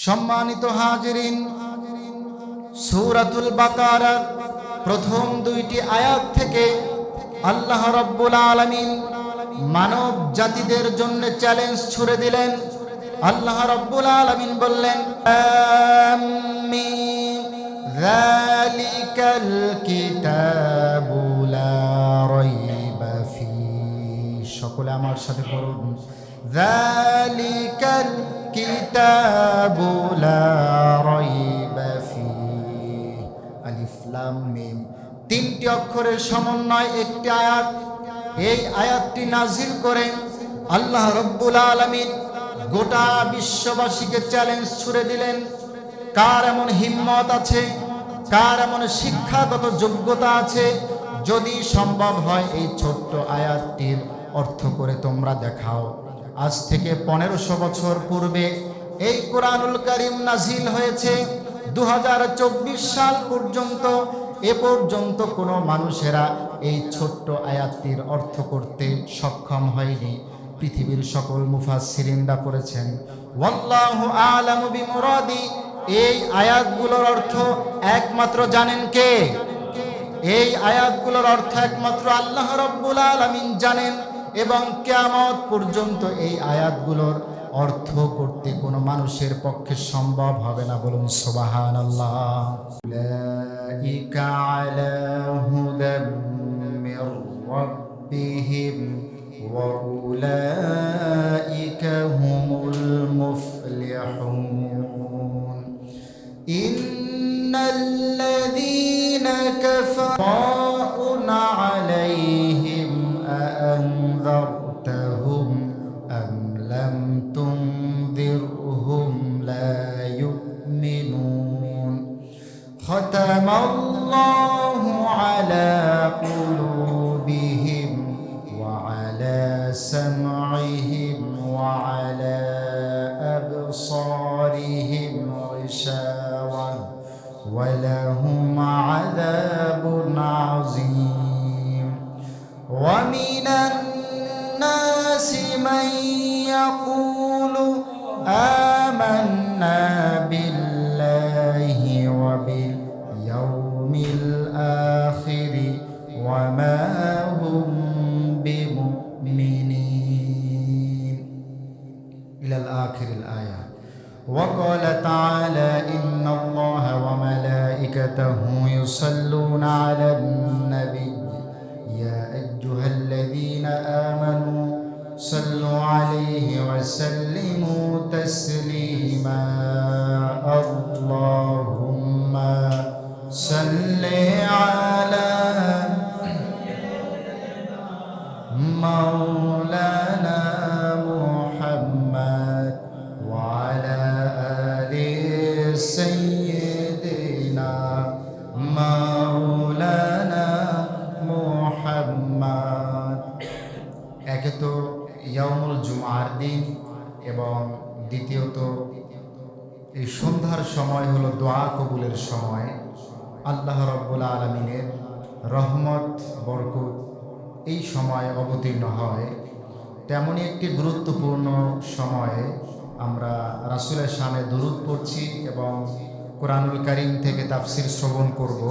সম্মানিত হাজিরিন, সূরাতুল বাকারার প্রথম দুইটি আয়াত থেকে আল্লাহ রাব্বুল আলামিন মানব জাতিদের জন্য চ্যালেঞ্জ ছুড়ে দিলেন। আল্লাহ রাব্বুল আলামিন বললেন, আমিন যালিকাল কিতাবু লা রাইবা ফি। সকলে আমার সাথে পড়ুন, যালিকাল কিতাবু লা রাইবা ফি। আলিফ লাম মিম, তিনটি অক্ষরের সমন্বয় একটি আয়াত। এই আয়াতটি নাজিল করে আল্লাহ রাব্বুল আলামিন গোটা বিশ্ববাসীকে চ্যালেঞ্জ ছুড়ে দিলেন। কার এমন হিম্মত আছে, কার এমন শিক্ষাগত যোগ্যতা আছে, যদি সম্ভব হয় এই ছোট্ট আয়াতটির অর্থ করে তোমরা দেখাও। আজ থেকে 1500 বছর পূর্বে এই কোরআনুল কারীম নাজিল হয়েছে। 2024 সাল পর্যন্ত এ পর্যন্ত কোনো মানুষেরা এই ছোট্ট আয়াতটির অর্থ করতে সক্ষম হয়নি। পৃথিবীর সকল মুফাসসিরিনরা করেছেন। ওয়াল্লাহু আ'লামু বিমুরাদি। এই আয়াতগুলোর অর্থ একমাত্র জানেন কে? এই আয়াতগুলোর অর্থ একমাত্র আল্লাহ রাব্বুল আলামিন জানেন, এবং কিয়ামত পর্যন্ত এই আয়াতগুলোর অর্থ করতে কোনো মানুষের পক্ষে সম্ভব হবে না। বলুন সুবহানাল্লাহ। উলাইকা আলা হুদাম মির রাব্বিহিম ওয়া উলাইকা হুমুল মুফলিহুন। ইন্নাল্লাযীনা কাফারু আলাইহিম আ'আনযারতাহুম আম লাম তুনযিরহুম লা ইউমিনুন। খাতামাল্লাহু আলা কুলুবিহিম ওয়া আলা সাম'ইহিম ওয়া আলা আবসারিহিম গিশাওয়া ওয়া লাহুম আযাবুন আযীম। ওয়া মিনান নাসি মান ইয়াকুলু আমান্না বিল্লাহি ওয়া বিল ইয়াউমিল আখির ওয়া মা হুম বিমুমিনিন ইলাল আখিরিল আয়াত। وقال تعالى إن الله وملائكته يصلون على النبي يا أيها الذين آمنوا صلوا عليه وسلموا تسليما اللهم صل على مولانا محمد وعلى آل سيدنا مولانا মুহাম্মদ। একে তো ইয়াউমুল জুমার দিন, এবং দ্বিতীয়ত এই সন্ধ্যার সময় হলো দোয়া কবুলের সময়। আল্লাহ রাব্বুল আলামিনের রহমত বরকত এই সময় অবতীর্ণ হয়। তেমনই একটি গুরুত্বপূর্ণ সময়ে আমরা রাসূলের শানে দুরূদ পড়ছি এবং কোরআনুল কারীম থেকে তাফসীর শ্রবণ করব।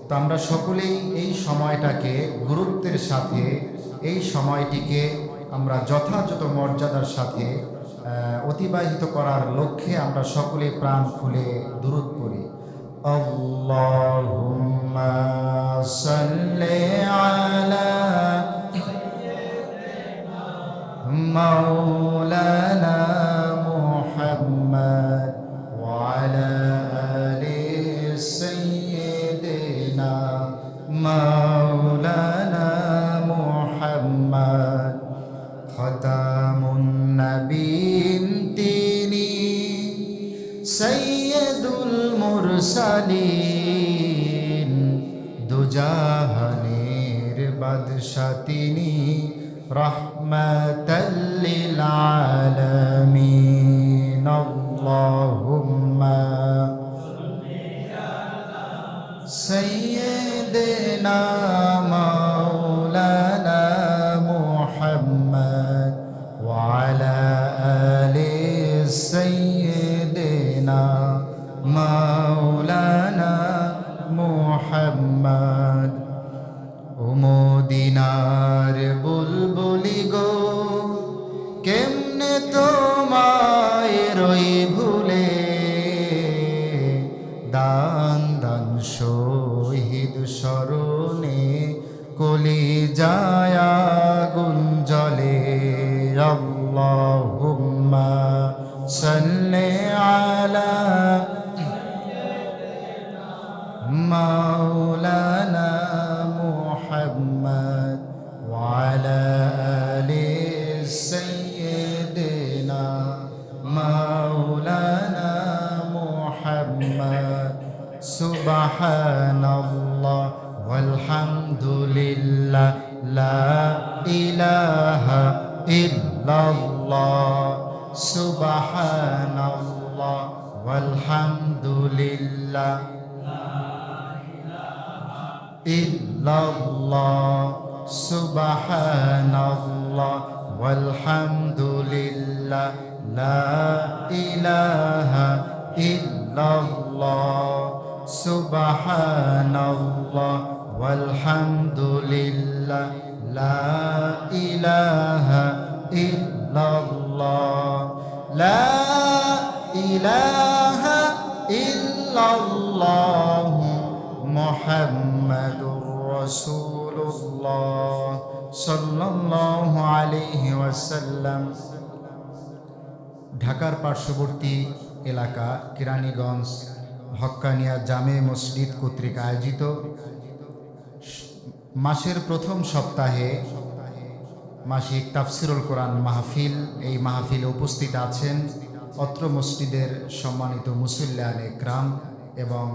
তো আমরা সকলেই এই সময়টাকে গুরুত্বের সাথে, এই সময়টিকে আমরা যথাযথ মর্যাদার সাথে অতিবাহিত করার লক্ষ্যে আমরা সকলে প্রাণ খুলে দুরূদ পড়ি। আল্লাহুম্মা সাল্লি আলা মাওলানা মুহাম্মদ ওয়া আলা আলি সাইয়্যিদিনা মাওলানা মুহাম্মদ। খাতামুন নবীন তিনি, সাইয়্যিদুল মুরসালিন, দুজাহানের বাদশা তিনি, রাহমাতাল লিল আলামিন। আল্লাহুম্মা সাইয়্যিদিনা মাওলানা মুহাম্মদ ওয়া আলা আলি সাইয়্যিদিনা দান দান শহীদ স্মরণে কলি যায় গুঞ্জলে আল্লাহুম্মা সাল্লি আলা মাওলানা মুহাম্মদ ওয়া আলা আলি সাইয়্যিদিনা মাওলানা মুহাম্মদ সুবহানাল্লাহ walhamdulillah la ilaha illallah subhanallah walhamdulillah illallah subhanallah walhamdulillah la ilaha illallah subhanallah walhamdulillah la ilaha illallah la ilaha illallah muhammadur rasulullah sallallahu alaihi wasallam। ঢাকার পার্শ্ববর্তী এলাকা কেরানীগঞ্জ হক্কানিয়া জামে মসজিদ কর্তৃক আয়োজিত মাসের প্রথম সপ্তাহে মাসিক তাফসিরুল কোরআন মাহফিল, এই মাহফিলে উপস্থিত আছেন অত্র মসজিদের সম্মানিত মুসল্লিয়ানে ইকরাম এবং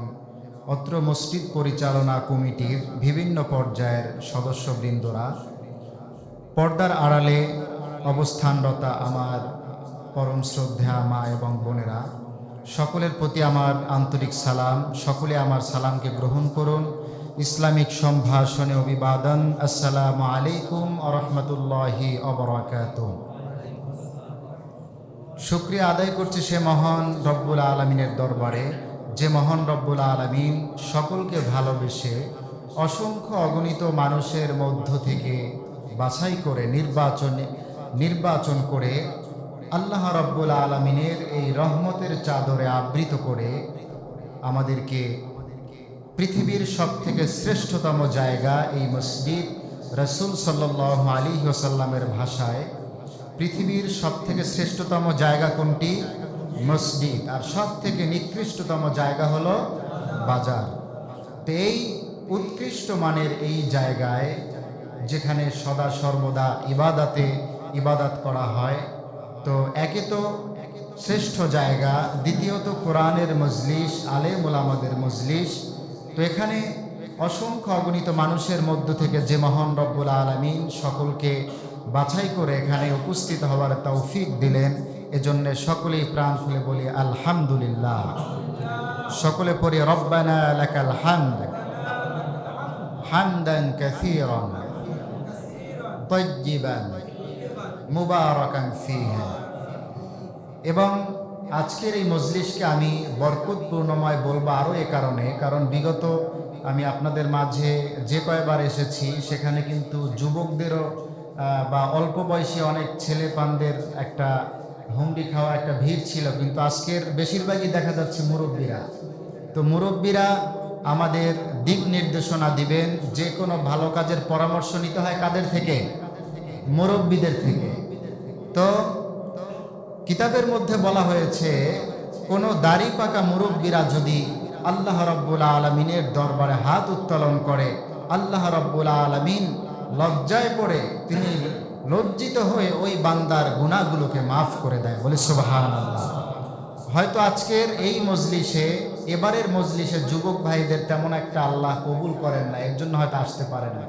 অত্র মসজিদ পরিচালনা কমিটির বিভিন্ন পর্যায়ের সদস্যবৃন্দরা, পর্দার আড়ালে অবস্থানরতা আমার পরম শ্রদ্ধা মা এবং বোনেরা, সকলের প্রতি আমার আন্তরিক সালাম। সকলে আমার সালামকে গ্রহণ করুন। ইসলামিক সম্ভাষণে অভিবাদন, আসসালামু আলাইকুম ওয়া রাহমাতুল্লাহি ওয়া বারাকাতুহু। শুকরিয়া আদায় করছি সে মহান রব্বুল আলামিনের দরবারে, যে মহান রব্বুল আলামিন সকলকে ভালোবেসে অসংখ্য অগণিত মানুষের মধ্য থেকে বাছাই করে নির্বাচন করে আল্লাহ রব্বুল আলামিনের এই রহমতের চাদরে আবৃত করে আমাদেরকে পৃথিবীর সবথেকে শ্রেষ্ঠতম জায়গা এই মসজিদ, রাসূল সাল্লাল্লাহু আলাইহি ওয়াসাল্লামের ভাষায় পৃথিবীর সবথেকে শ্রেষ্ঠতম জায়গা কোনটি? মসজিদ। আর সবথেকে নিকৃষ্টতম জায়গা হলো বাজার। তো এই উৎকৃষ্ট মানের এই জায়গায় যেখানে সদা সর্বদা ইবাদত করা হয়, তো একে তো শ্রেষ্ঠ জায়গা, দ্বিতীয়ত কোরআনের মজলিস, আলেম ওলামাদের মজলিস। তো এখানে অসংখ্য অগণিত মানুষের মধ্য থেকে যে মহান রব্বুল আলামিন সকলকে বাছাই করে এখানে উপস্থিত হওয়ার তৌফিক দিলেন, এজন্য সকলেই প্রাণ খুলে বলি আলহামদুলিল্লাহ। সকলে পড়ি রব্বানা লাকাল হামদ হামদান কাসীরান তাইয়্যিবান মুবারাকান ফীহি। এবং আজকের এই মজলিসকে আমি বরকতপূর্ণময় বলবো আরও এ কারণ বিগত আমি আপনাদের মাঝে যে কয়বার এসেছি সেখানে কিন্তু যুবকদেরও বা অল্প বয়সী অনেক ছেলেপানদের একটা হুমড়ি খাওয়া একটা ভিড় ছিল, কিন্তু আজকের বেশিরভাগই দেখা যাচ্ছে মুরব্বীরা। তো মুরব্বীরা আমাদের দিক নির্দেশনা দিবেন। যে কোনো ভালো কাজের পরামর্শ নিতে হয় কাদের থেকে? মুরব্বীদের থেকে। তো কিতাবের মধ্যে বলা হয়েছে, কোনো দাড়ি পাকা মুরব্বীরা যদি আল্লাহ রব্বুল আলামিনের দরবারে হাত উত্তোলন করে, আল্লাহ রব্বুল আলামিন লজ্জায় পড়ে, তিনি লজ্জিত হয়ে ওই বান্দার গুনাহগুলোকে মাফ করে দেয়। বলে সুবহানাল্লাহ। হয়তো আজকের এই মজলিসে, এবারের মজলিসে যুবক ভাইদের তেমন একটা আল্লাহ কবুল করেন না, এর জন্য হয়তো আসতে পারে না।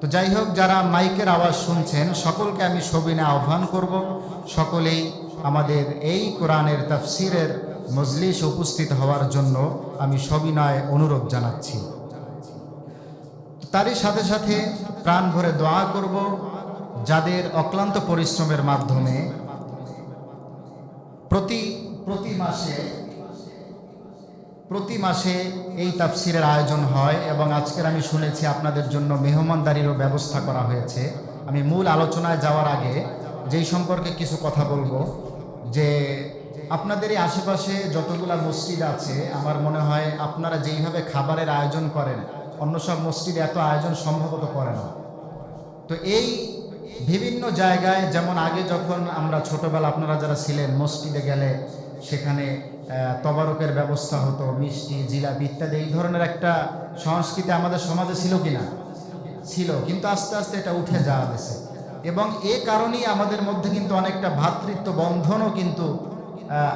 তো যাই হোক, যারা মাইকের আওয়াজ শুনছেন সকলকে আমি সবিনে আহ্বান করব, সকলেই আমাদের এই কোরআনের তাফসিরের মজলিস উপস্থিত হওয়ার জন্য আমি সবিনয় অনুরোধ জানাচ্ছি। তারই সাথে সাথে প্রাণ ভরে দোয়া করব, যাদের অক্লান্ত পরিশ্রমের মাধ্যমে প্রতি মাসে এই তাফসিরের আয়োজন হয় এবং আজকের আমি শুনেছি আপনাদের জন্য মেহমানদারিরও ব্যবস্থা করা হয়েছে। আমি মূল আলোচনায় যাওয়ার আগে যেই সম্পর্কে কিছু কথা বলবো, যে আপনাদের এই আশেপাশে যতগুলা মসজিদ আছে আমার মনে হয় আপনারা যেইভাবে খাবারের আয়োজন করেন অন্য সব মসজিদে এত আয়োজন সম্ভবত করে না। তো এই বিভিন্ন জায়গায় যেমন আগে যখন আমরা ছোটবেলা আপনারা যারা ছিলেন মসজিদে গেলে সেখানে তবারকের ব্যবস্থা হতো, মিষ্টি জিলাপি ইত্যাদি এই ধরনের একটা সংস্কৃতি আমাদের সমাজে ছিল কিনা? ছিল, কিন্তু আস্তে আস্তে এটা উঠে যাওয়া গেছে এবং এ কারণেই আমাদের মধ্যে কিন্তু অনেকটা ভ্রাতৃত্ব বন্ধনও কিন্তু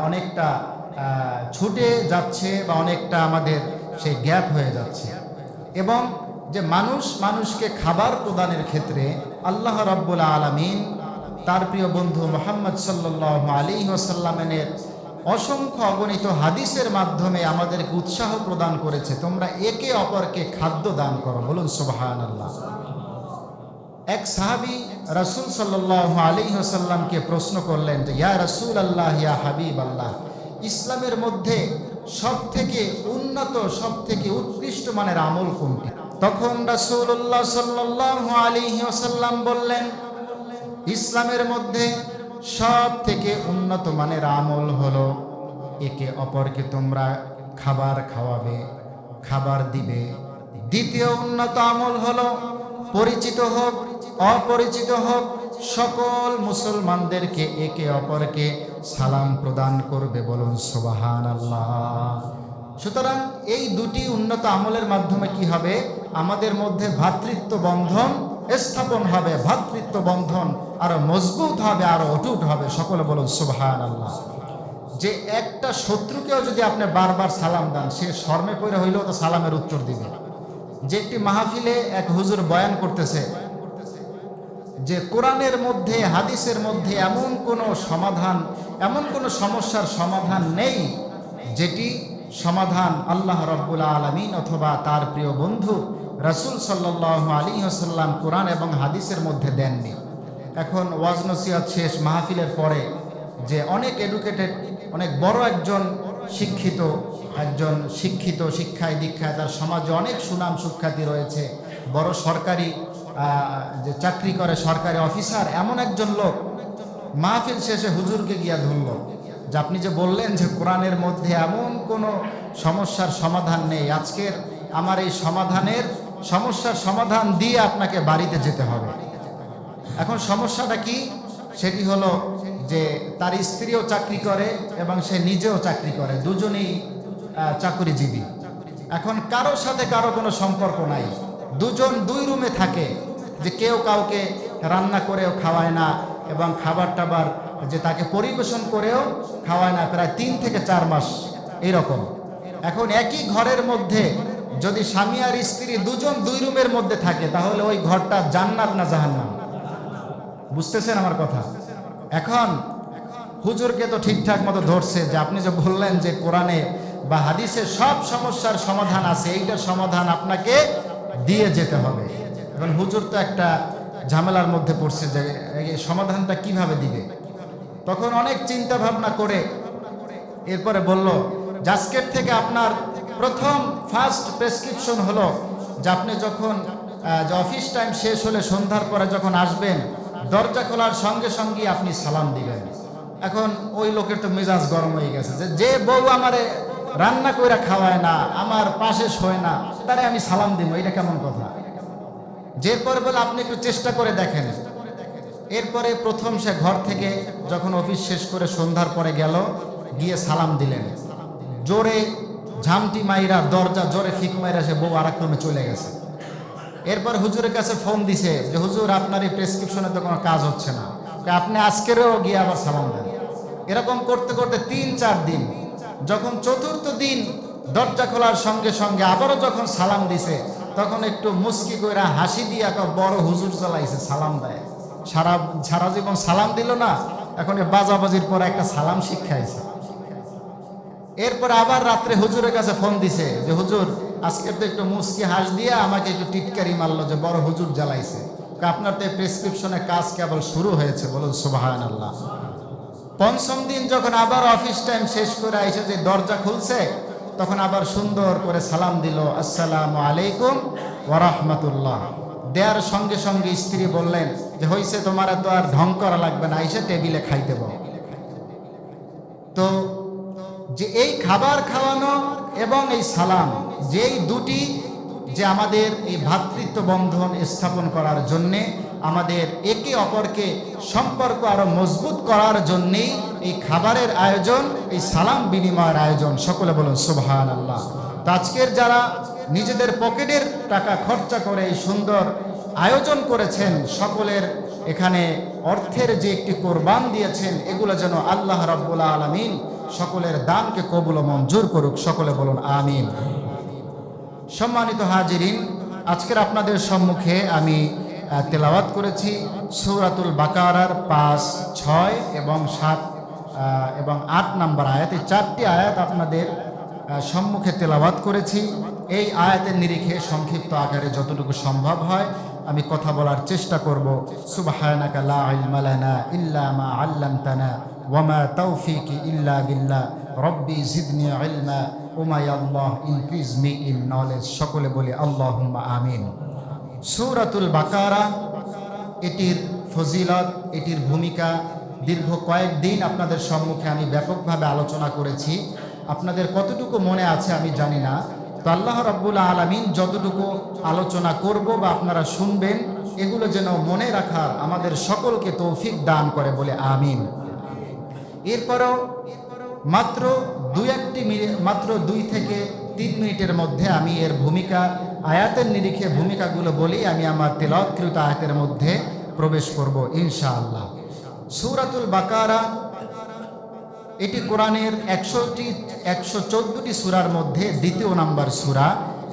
অনেকটা ছুটে যাচ্ছে বা অনেকটা আমাদের সেই গ্যাপ হয়ে যাচ্ছে। এবং যে মানুষকে খাবার প্রদানের ক্ষেত্রে আল্লাহ রাব্বুল আলামিন তার প্রিয় বন্ধু মুহাম্মদ সাল্লাল্লাহু আলাইহি ওয়াসাল্লামের অসংখ্য অগণিত হাদিসের মাধ্যমে আমাদেরকে উৎসাহ প্রদান করেছে, তোমরা একে অপরকে খাদ্য দান করো। বলুন সুবহানাল্লাহ। এক সাহাবী রাসূল সাল্লাল্লাহু আলাইহি ওয়াসাল্লামকে প্রশ্ন করলেন যে ইয়া রাসূলুল্লাহ, ইয়া হাবিবাল্লাহ, ইসলামের মধ্যে সবথেকে উন্নত সবথেকে উৎকৃষ্ট মানের আমল কোনটি? তখন রাসূলুল্লাহ সাল্লাল্লাহু আলাইহি ওয়াসাল্লাম বললেন, ইসলামের মধ্যে সবথেকে উন্নত মানের আমল হলো একে অপরকে তোমরা খাবার খাওয়াবে, খাবার দিবে। দ্বিতীয় উন্নত আমল হলো পরিচিত হোক অপরিচিত হোক সকল মুসলমানদেরকে একে অপরকে সালাম প্রদান করবে। বলুন সুবহানাল্লাহ। সুতরাং এই দুটি উন্নত আমলের মাধ্যমে কি হবে? আমাদের মধ্যে ভ্রাতৃত্ব বন্ধন স্থাপন হবে, ভ্রাতৃত্ব বন্ধন আরো মজবুত হবে, আরো অটুট হবে। সকলে বলুন সুবহানাল্লাহ। যে একটা শত্রুকেও যদি আপনি বারবার সালাম দেন সে শর্মে পড়ে হইলেও তো সালামের উত্তর দিবে। যে একটি মাহফিলে এক হুজুর বয়ান করতেছে যে কোরআনের মধ্যে হাদিসের মধ্যে এমন কোনো সমাধান, এমন কোনো সমস্যার সমাধান নেই যেটি সমাধান আল্লাহ রাব্বুল আলামিন অথবা তার প্রিয় বন্ধু রাসূল সাল্লাল্লাহু আলাইহি ওয়াসাল্লাম কোরআন এবং হাদিসের মধ্যে দেননি। এখন ওয়াজ নসিহত শেষ, মাহফিলের পরে যে অনেক এডুকেটেড, অনেক বড় একজন শিক্ষায় দীক্ষায় তার সমাজে অনেক সুনাম সুখ্যাতি রয়েছে, বড় সরকারি যে চাকরি করে, সরকারি অফিসার, এমন একজন লোক মাহফিল শেষে হুজুরকে গিয়া ধরল যে আপনি যে বললেন যে কোরআনের মধ্যে এমন কোনো সমস্যার সমাধান নেই, আজকের আমার এই সমস্যার সমাধান দিয়ে আপনাকে বাড়িতে যেতে হবে। এখন সমস্যাটা কি? সেটি হলো যে তার স্ত্রীও চাকরি করে এবং সে নিজেও চাকরি করে, দুজনেই চাকরিজীবী। এখন কারোর সাথে কারো কোনো সম্পর্ক নাই, দুজন দুই রুমে থাকে, যে কেউ কাউকে রান্না করেও খাওয়ায় না এবং খাবার টাবার যে তাকে পরিবেশন করেও খাওয়ায় না, প্রায় 3 থেকে 4 মাস এইরকম। এখন একই ঘরের মধ্যে যদি স্বামী আর স্ত্রী দুজন দুই রুমের মধ্যে থাকে তাহলে ওই ঘরটা জান্নাত না জাহান্নাম? বুঝতেছেন আমার কথা? এখন হুজুরকে তো ঠিকঠাক মতো ধরছে যে আপনি যে বললেন যে কোরআনে বা হাদিসে সব সমস্যার সমাধান আছে, এইটার সমাধান আপনাকে দিয়ে যেতে হবে। এখন হুজুর তো একটা ঝামেলার মধ্যে পড়ছে যে এই সমাধানটা কিভাবে দিবে। তখন অনেক চিন্তা ভাবনা করে এরপরে বলল, আজকের থেকে আপনার ফার্স্ট প্রেসক্রিপশন হলো যে আপনি যখন যে অফিস টাইম শেষ হলে সন্ধ্যার পরে যখন আসবেন দরজা খোলার সঙ্গে সঙ্গে আপনি সালাম দিবেন। এখন ওই লোকের তো মেজাজ গরম হয়ে গেছে যে বউ আমারে রান্না কইরা খাওয়ায় না, আমার পাশে শোয় না, তারে আমি সালাম দিব, এটা কেমন কথা? যেরপরে বলে আপনি একটু চেষ্টা করে দেখেন। এরপরে প্রথম সে ঘর থেকে যখন অফিস শেষ করে সন্ধ্যার পরে গেল, গিয়ে সালাম দিলেন, জোরে ঝামটি মাইরা দরজা জোরে ফিক মাইরা সে বউ আর এক রুমে চলে গেছে। এরপর হুজুরের কাছে ফোন দিছে যে হুজুর আপনার এই প্রেসক্রিপশনে তো কোনো কাজ হচ্ছে না, আপনি আজকেরও গিয়ে আবার সালাম দেন। এরকম করতে করতে 3-4 দিন, যখন 4র্থ দিন দরজা খোলার সঙ্গে সঙ্গে আবারও যখন সালাম দিছে তখন একটু মুস্কি কইরা হাসি দিয়ে একটা বড় হুজুর চালাইছে, সালাম দেয়। সারা জীবন সালাম দিল না, এখন বাজাবাজির পরে একটা সালাম শিক্ষাইছে। এরপর আবার রাত্রে হুজুরের কাছে ফোন দিছে যে হুজুর আজকের তো একটু মুস্কি হাস দিয়ে আমাকে একটু টিটকারি মারলো যে বড় হুজুর জ্বালাইছে, আপনার তো প্রেসক্রিপশনে কাজ কেবল শুরু হয়েছে। বলুন সুবহানাল্লাহ। 5ম দিন যখন আবার অফিস টাইম শেষ করে এসে যে দরজা খুলছে তখন আবার সুন্দর করে সালাম দিল, আসসালামু আলাইকুম ওয়া রাহমাতুল্লাহ। দেওয়ার সঙ্গে সঙ্গে স্ত্রী বললেন যে হইছে, তোমার তো আর ঢং করা লাগবে না, এসে টেবিলে খাইতে বল। তো যে এই খাবার খাওয়ানো এবং এই সালাম, যেই দুটি যে আমাদের এই ভ্রাতৃত্ব বন্ধন স্থাপন করার জন্যে, আমাদের একে অপরকে সম্পর্ক আরো মজবুত করার জন্যেই এই খাবারের আয়োজন, এই সালাম বিনিময়ের আয়োজন। সকলে বলুন সুবহানাল্লাহ। তো আজকের যারা নিজেদের পকেটের টাকা খরচা করে এই সুন্দর আয়োজন করেছেন, সকলের এখানে অর্থের যে একটি কোরবান দিয়েছেন, এগুলো যেন আল্লাহ রাব্বুল আলামিন সকলের দানকে কবুল ও মঞ্জুর করুক। সকলে বলুন আমিন। সম্মানিত হাজিরিন, আজকের আপনাদের সম্মুখে আমি তেলাওয়াত করেছি সূরাতুল বাকারার 5, 6 এবং 7 এবং 8 নম্বর আয়াত। এই 4টি আয়াত আপনাদের সম্মুখে তেলাওয়াত করেছি। এই আয়াতের নিরিখে সংক্ষিপ্ত আকারে যতটুকু সম্ভব হয় আমি কথা বলার চেষ্টা করব। সুবহানাকা লা ইলমা লানা ইল্লা মা আল্লামতানা ওয়া মা তাওফীকি ইল্লা বিল্লাহ রব্বি জিদনি ইলমা ও মাই আল্লাহ ইনক্রিজ মি ইন নলেজ। সকলে বলি আল্লাহুম্মা আমিন। সূরাতুল বাকারা, এটির ফজিলত, এটির ভূমিকা দীর্ঘ কয়েকদিন আপনাদের সম্মুখে আমি ব্যাপকভাবে আলোচনা করেছি। আপনাদের কতটুকু মনে আছে আমি জানি না। তো আল্লাহ রাব্বুল আলামিন যতটুকু আলোচনা করব বা আপনারা শুনবেন, এগুলো যেন মনে রাখার আমাদের সকলকে তৌফিক দান করে বলে আমিন। এরপরও মাত্র 2 থেকে 3 মিনিটের মধ্যে আমি এর ভূমিকা, আয়াতের নিরিখে ভূমিকাগুলো বলি, আমি আমার তেলাওয়াতকৃত আয়াতের মধ্যে প্রবেশ করব ইনশাআল্লাহ। সূরাতুল বাকারা এটি কোরআনের 114টি সূরার মধ্যে 2 নম্বর সূরা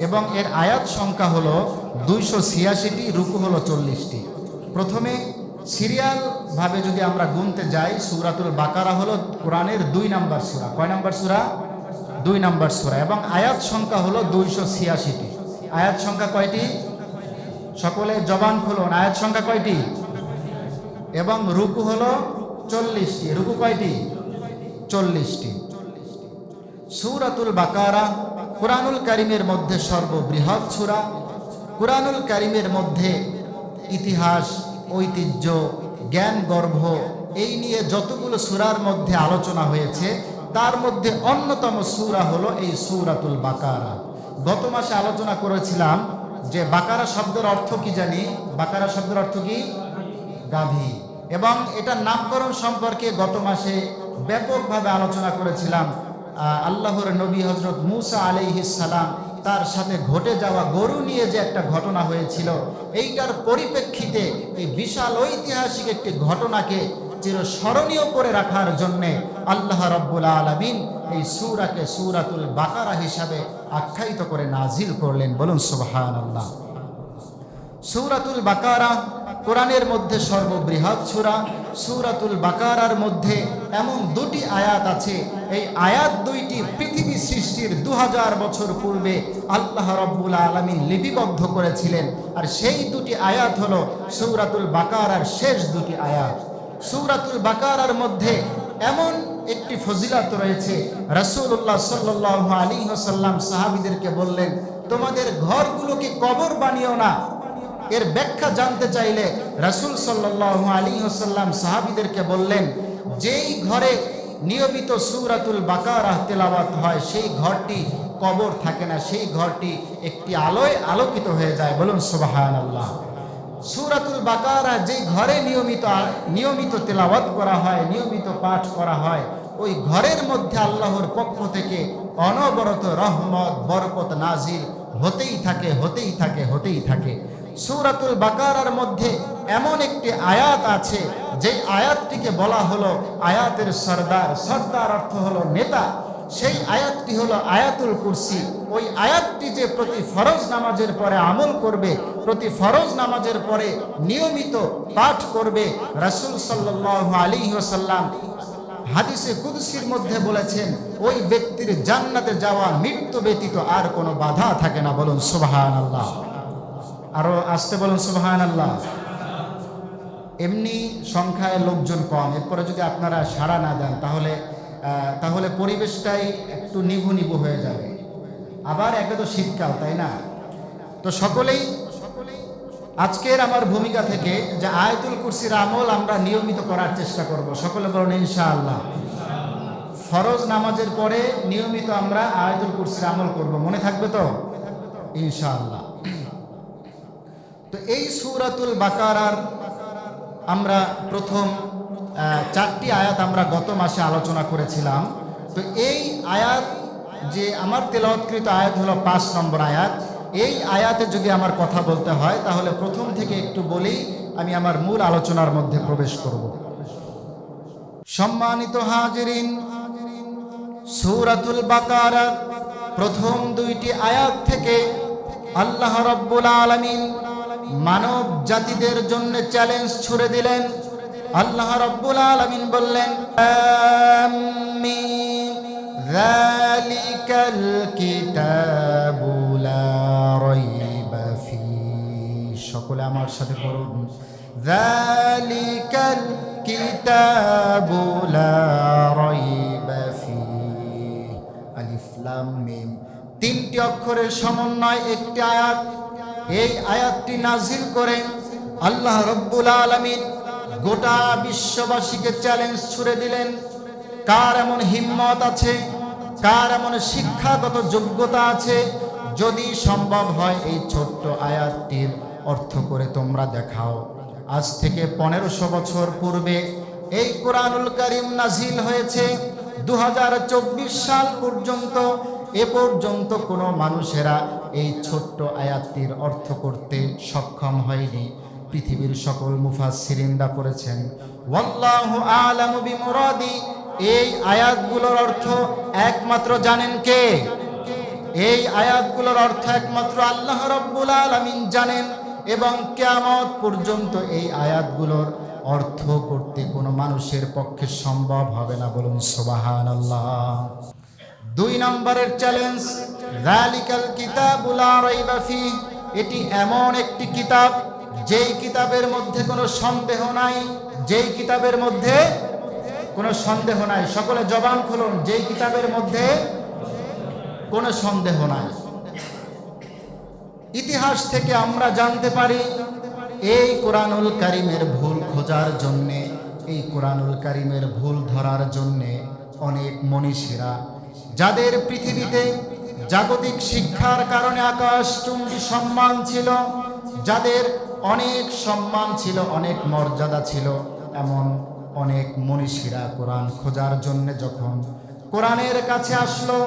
এবং এর আয়াত সংখ্যা হলো 286টি, রুকু হলো 40টি। প্রথমে সিরিয়ালভাবে যদি আমরা গুনতে যাই, সূরাতুল বাকারা হলো কোরআনের 2 নম্বর সূরা। কয় নম্বর সূরা? 2 নম্বর সূরা এবং আয়াত সংখ্যা হলো 286টি। আয়াত সংখ্যা কয়টি? সকলে জবান খুলুন। আয়াত সংখ্যা কয়টি? এবং রুকু হলো 40টি। রুকু কয়টি? 40টি। সূরাতুল বাকারা কুরআনুল কারীমের মধ্যে সর্ববৃহৎ সূরা। কুরআনুল কারীমের মধ্যে ইতিহাস, ঐতিহ্য, জ্ঞান গর্ভ, এই নিয়ে যতগুলো সূরার মধ্যে আলোচনা হয়েছে, তার মধ্যে অন্যতম সূরা হলো এই সূরাতুল বাকারা। গত মাসে আলোচনা করেছিলাম যে বাকারা শব্দের অর্থ কি জানি? বাকারা শব্দের অর্থ কি? গাভী। এবং এটার নামকরণ সম্পর্কে গত মাসে ব্যাপকভাবে আলোচনা করেছিলাম। আল্লাহর নবী হযরত মূসা আলাইহিস সালাম, তার সাথে ঘটে যাওয়া গরু নিয়ে যে একটা ঘটনা হয়েছিল, এইটার পরিপ্রেক্ষিতে এই বিশাল ঐতিহাসিক একটি ঘটনাকে চিরস্মরণীয় করে রাখার জন্যে আল্লাহ রাব্বুল আলামিন এই সূরাকে সূরাতুল বাকারা হিসাবে আখ্যায়িত করে নাজিল করলেন। বলুন সুবহানাল্লাহ। সূরাতুল বাকারা কোরআনের মধ্যে সর্ববৃহৎ সূরা। সূরাতুল বাকারার মধ্যে এমন 2টি আয়াত আছে, এই আয়াত 2টি পৃথিবী সৃষ্টির 2000 বছর পূর্বে আল্লাহ রাব্বুল আলামিন লিপিবদ্ধ করেছিলেন। আর সেই 2টি আয়াত হলো সূরাতুল বাকারার শেষ 2টি আয়াত। সূরাতুল বাকারার মধ্যে এমন একটি ফজিলত রয়েছে, রাসূলুল্লাহ সাল্লাল্লাহু আলাইহি ওয়াসাল্লাম সাহাবীদেরকে বললেন, তোমাদের ঘরগুলোকে কবর বানিও না। এর ব্যাখ্যা জানতে চাইলে রাসূল সাল্লাল্লাহু আলাইহি ওয়াসাল্লাম সাহাবীদেরকে বললেন, যেই ঘরে নিয়মিত সূরাতুল বাকারা তেলাওয়াত হয় সেই ঘরটি কবর থাকে না, সেই ঘরটি একটি আলোয় আলোকিত হয়ে যায়। বলুন সুবহানাল্লাহ। সূরাতুল বাকারা যেই ঘরে নিয়মিত তেলাওয়াত করা হয়, নিয়মিত পাঠ করা হয়, ওই ঘরের মধ্যে আল্লাহর পক্ষ থেকে অনবরত রহমত, বরকত নাজিল হতেই থাকে। সূরাতুল বাকারার মধ্যে এমন একটি আয়াত আছে, যে আয়াতটিকে বলা হলো আয়াতের সর্দার। সর্দার অর্থ হলো নেতা। সেই আয়াতটি হলো আয়াতুল কুরসি। ওই আয়াতটি যে প্রতি ফরজ নামাজের পরে আমল করবে, প্রতি ফরজ নামাজের পরে নিয়মিত পাঠ করবে, রাসূল সাল্লাল্লাহু আলাইহি ওয়াসাল্লাম হাদিসে কুদসির মধ্যে বলেছেন, ওই ব্যক্তির জান্নাতে যাওয়া মৃত্যু ব্যতীত আর কোনো বাধা থাকে না। বলুন সুবহানাল্লাহ। আরো আসতে বলুন সুবহানাল্লাহ। এমনি সংখ্যায় লোকজন কম, এরপরে যদি আপনারা সাড়া না দেন তাহলে পরিবেশটাই একটু নিভু হয়ে যাবে। আবার একে তো শীতকাল, তাই না? তো সকলেই আজকের আমার ভূমিকা থেকে যে আয়াতুল কুরসির আমল আমরা নিয়মিত করার চেষ্টা করব। সকলে বলুন ইনশাআল্লাহ। ফরজ নামাজের পরে নিয়মিত আমরা আয়াতুল কুরসির আমল করব, মনে থাকবে তো ইনশাআল্লাহ। তো এই সূরাতুল বাকারার আমরা প্রথম 4টি আয়াত আমরা গত মাসে আলোচনা করেছিলাম। তো এই আয়াত যে আমার তেলাওয়াতকৃত আয়াত হলো 5 নম্বর আয়াত। এই আয়াতে যদি আমার কথা বলতে হয় তাহলে প্রথম থেকে একটু বলি, আমি আমার মূল আলোচনার মধ্যে প্রবেশ করব। সম্মানিত হাজিরিন, সূরাতুল বাকারার প্রথম 2টি আয়াত থেকে আল্লাহ রাব্বুল আলামিন মানব জাতিদের জন্য চ্যালেঞ্জ ছুড়ে দিলেন। আল্লাহ রাব্বুল আলামিন বললেন, আমিন যালিকাল কিতাবু লা রাইবা ফীহি। সকলে আমার সাথে পড়ুন, যালিকাল কিতাবু লা রাইবা ফীহি। আলিফ লাম মিম, 3টি অক্ষরের সমন্বয় একটি আয়াত। এই আয়াতটি নাজিল করে আল্লাহ রাব্বুল আলামিন গোটা বিশ্ববাসীকে চ্যালেঞ্জ ছুড়ে দিলেন। কার এমন হিম্মত আছে, কার এমন শিক্ষাগত যোগ্যতা আছে, যদি সম্ভব হয় এই ছোট্ট আয়াতটির অর্থ করে তোমরা দেখাও। আজ থেকে 1500 বছর পূর্বে এই কোরআনুল কারীম নাজিল হয়েছে। 2024 সাল পর্যন্ত এ পর্যন্ত কোনো মানুষেরা এই ছোট্ট আয়াতটির অর্থ করতে সক্ষম হয়নি। পৃথিবীর সকল মুফাসসিরিনরা করেছেন। ওয়াল্লাহু আ'লামু বিমুরাদি। এই আয়াতগুলোর অর্থ একমাত্র জানেন কে? এই আয়াতগুলোর অর্থ একমাত্র আল্লাহ রাব্বুল আলামিন জানেন, এবং কিয়ামত পর্যন্ত এই আয়াতগুলোর অর্থ করতে কোনো মানুষের পক্ষে সম্ভব হবে না। বলুন সুবহানাল্লাহ। 2 নম্বরের চ্যালেঞ্জ, যালিকাল কিতাবু লা রাইবা ফীহি। এটি এমন একটি কিতাব যেই কিতাবের মধ্যে কোনো সন্দেহ নাই, যেই কিতাবের মধ্যে কোনো সন্দেহ নাই। সকলে জবান খুলুন, যেই কিতাবের মধ্যে কোনো সন্দেহ নাই। ইতিহাস থেকে আমরা জানতে পারি এই কোরআনুল কারীমের ভুল খোঁজার জন্যে, এই কোরআনুল কারীমের ভুল ধরার জন্যে অনেক মনীষীরা, যাদের পৃথিবীতে জাগতিক শিক্ষার কারণে আকাশচুম্বী সম্মান ছিল, যাদের অনেক সম্মান ছিল, অনেক মর্যাদা ছিল, এমন অনেক মনীষীরা কোরআন খোঁজার জন্য যখন কোরআনের কাছে আসলো,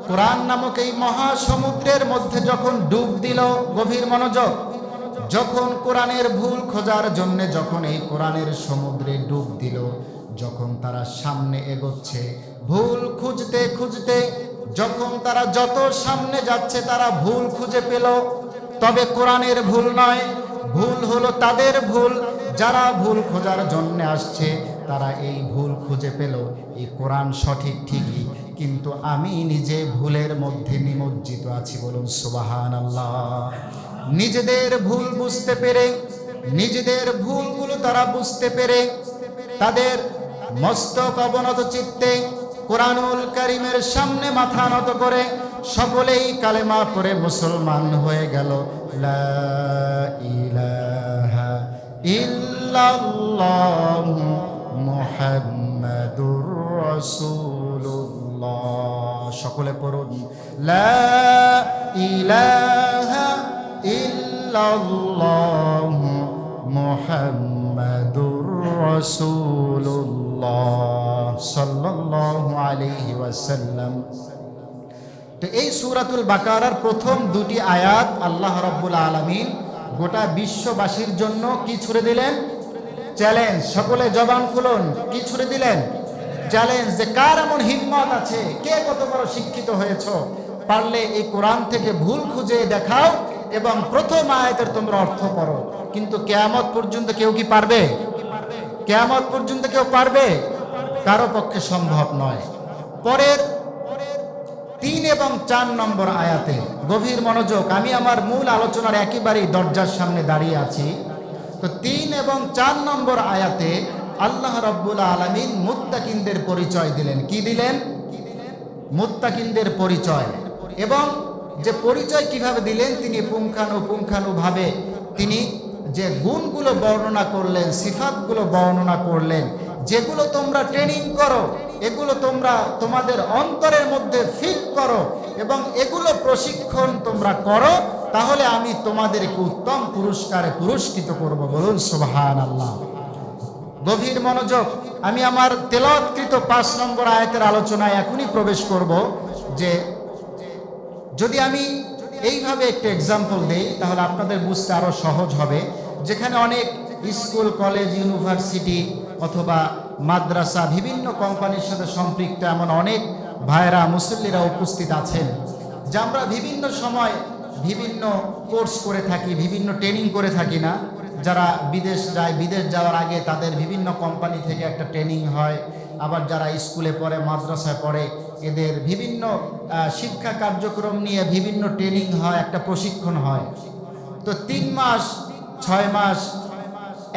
কোরআন নামক এই মহাসমুদ্রের মধ্যে যখন ডুব দিল, গভীর মনোযোগ, যখন কোরআনের ভুল খোঁজার জন্য যখন এই কোরআনের সমুদ্রে ডুব দিল, যখন তারা সামনে এগোচ্ছে ভুল খুঁজতে খুঁজতে, যখন তারা যত সামনে যাচ্ছে তারা ভুল খুঁজে পেল। তবে কোরআনের ভুল নয়, ভুল হলো তাদের ভুল। যারা ভুল খোঁজার জন্য আসছে তারা এই ভুল খুঁজে পেল। এই কোরআন সঠিক ঠিকই, কিন্তু আমি নিজে ভুলের মধ্যে নিমজ্জিত আছি। বলুন সুবহানাল্লাহ। নিজেদের ভুল বুঝতে পেরে, নিজেদের ভুলগুলো তারা বুঝতে পেরে তাদের মস্তক অবনত চিত্তে কোরআনুল কারীমের সামনে মাথা নত করে সকলেই কালেমা পড়ে মুসলমান হয়ে গেল। লা ইলাহা ইল্লাল্লাহু মুহাম্মাদুর রাসূলুল্লাহ। সকলে পড়ুন, লা ইলাহা ইল্লাল্লাহু মুহাম্মাদুর রাসূলুল্লাহ সাল্লাল্লাহু আলাইহি ওয়াসাল্লাম। তো এই সূরাতুল বাকারার প্রথম 2টি আয়াত আল্লাহ রাব্বুল আলামিন গোটা বিশ্ববাসীর জন্য কি ছুড়ে দিলেন? চ্যালেঞ্জ। সকলে জবান খুলুন, কি ছুড়ে দিলেন? চ্যালেঞ্জ। যে কার এমন হিম্মত আছে, কে কত বড় শিক্ষিত হয়েছো, পারলে এই কোরআন থেকে ভুল খুঁজে দেখাও এবং প্রথম আয়াতের তোমরা অর্থ করো। কিন্তু কিয়ামত পর্যন্ত কেউ কি পারবে? কিয়ামত পর্যন্ত কেউ পারবে? কারো পক্ষে সম্ভব নয়। পরের 3 এবং 4 নম্বর আয়াতে গভীর মনোযোগ, আমি আমার মূল আলোচনার একেবারেই দরজার সামনে দাঁড়িয়ে আছি। তো 3 এবং 4 নম্বর আয়াতে আল্লাহ রাব্বুল আলামিন মুত্তাকিনদের পরিচয় দিলেন। কি দিলেন? মুত্তাকিনদের পরিচয়। এবং যে পরিচয় কিভাবে দিলেন, তিনি পুঙ্খানুপুঙ্খানুভাবে তিনি যে গুণগুলো বর্ণনা করলেন, সিফাতগুলো বর্ণনা করলেন, যেগুলো তোমরা ট্রেনিং করো, এগুলো তোমরা তোমাদের অন্তরের মধ্যে ফিট করো এবং এগুলো প্রশিক্ষণ তোমরা করো, তাহলে আমি তোমাদেরকে উত্তম পুরস্কারে পুরস্কৃত করব। বলুন সুবহানাল্লাহ। গভীর মনোযোগ। আমি আমার তেলাওয়াতকৃত 5 নম্বর আয়াতের আলোচনায় এখনই প্রবেশ করব। যে যদি আমি এইভাবে একটা এক্সাম্পল দেই তাহলে আপনাদের বুঝতে আরো সহজ হবে। যেখানে অনেক স্কুল, কলেজ, ইউনিভার্সিটি অথবা মাদ্রাসা, বিভিন্ন কোম্পানির সাথে সম্পৃক্ত এমন অনেক ভাইরা, মুসল্লিরা উপস্থিত আছেন, যে আমরা বিভিন্ন সময় বিভিন্ন কোর্স করে থাকি, বিভিন্ন ট্রেনিং করে থাকি না। যারা বিদেশ যায়, বিদেশ যাওয়ার আগে তাদের বিভিন্ন কোম্পানি থেকে একটা ট্রেনিং হয়। আবার যারা স্কুলে পড়ে, মাদ্রাসায় পড়ে, এদের বিভিন্ন শিক্ষা কার্যক্রম নিয়ে বিভিন্ন ট্রেনিং হয়, একটা প্রশিক্ষণ হয়। তো 3 মাস, 6 মাস,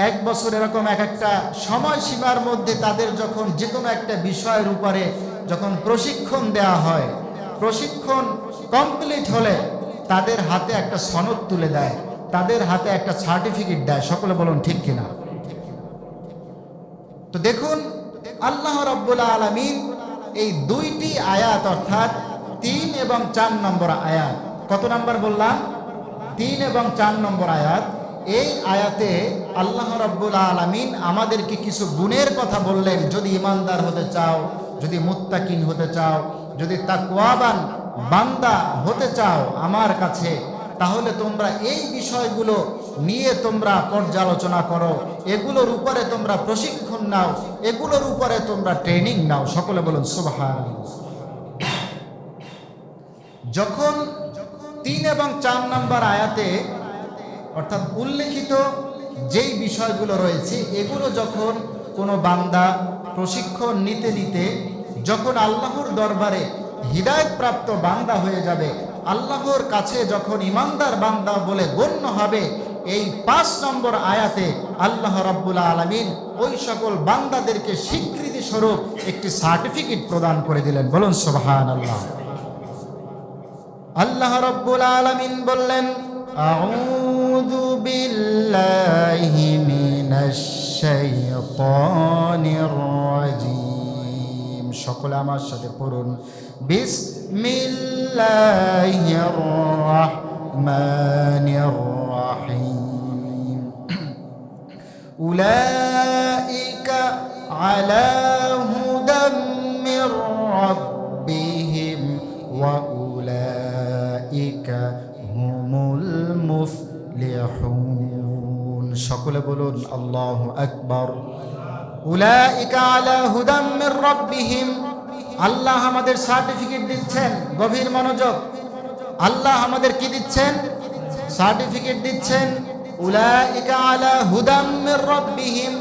1 বছর এরকম এক একটা সময়সীমার মধ্যে তাদের যখন যে কোনো একটা বিষয়ের উপরে যখন প্রশিক্ষণ দেওয়া হয়, প্রশিক্ষণ কমপ্লিট হলে তাদের হাতে একটা সনদ তুলে দেয়, তাদের হাতে একটা সার্টিফিকেট দেয়। সকলে বলুন ঠিক কিনা? তো দেখুন, আল্লাহ রাব্বুল আলামিন এই 2টি আয়াত অর্থাৎ 3 এবং 4 নম্বর আয়াত, কত নম্বর বললাম? 3 এবং 4 নম্বর আয়াত। এই আয়াতে আল্লাহ রাব্বুল আলামিন আমাদেরকে কিছু গুণের কথা বললেন। যদি ইমানদার হতে চাও, যদি মুত্তাকিন হতে চাও, যদি তাকওয়াবান বান্দা হতে চাও আমার কাছে, তাহলে তোমরা এই বিষয়গুলো নিয়ে তোমরা পর্যালোচনা করো, এগুলোর উপরে তোমরা প্রশিক্ষণ নাও, এগুলোর উপরে তোমরা ট্রেনিং নাও। সকলে বলুন সুবহানাল্লাহ। যখন 3 এবং 4 নম্বর আয়াতে অর্থাৎ উল্লেখিত যেই বিষয়গুলো রয়েছে, এগুলো যখন কোনো বান্দা প্রশিক্ষণ নিতে নিতে যখন আল্লাহর দরবারে হিদায়াত প্রাপ্ত বান্দা হয়ে যাবে, আল্লাহর কাছে যখন ইমানদার বান্দা বলে গণ্য হবে, এই 5 নম্বর আয়াতে আল্লাহ রাব্বুল আলামিন ওই সকল বান্দাদেরকে স্বীকৃতি স্বরূপ একটি সার্টিফিকেট প্রদান করে দিলেন। বলুন সুবহানাল্লাহ। আল্লাহ রাব্বুল আলামিন বললেন, আউযু বিল্লাহি মিনাশ শাইতানির রাজিম। সকলে আমার সাথে পড়ুন, বিসমিল্লাহির রাহমানির রাহিম। উলাইকা আলা হুদাম মির রাব্বিহিম ওয়া উলাইকা হুমুল মুফলিহুন। সকলে বলুন আল্লাহু আকবার। উলাইকা আলা হুদাম মির রাব্বিহিম। আল্লাহ আমাদের সার্টিফিকেট দিচ্ছেন। গভীর মনোযোগ। আল্লাহ আমাদের কি দিচ্ছেন? সার্টিফিকেট দিচ্ছেন। উলাইকা আলা হুদাম মির রাব্বিহিম।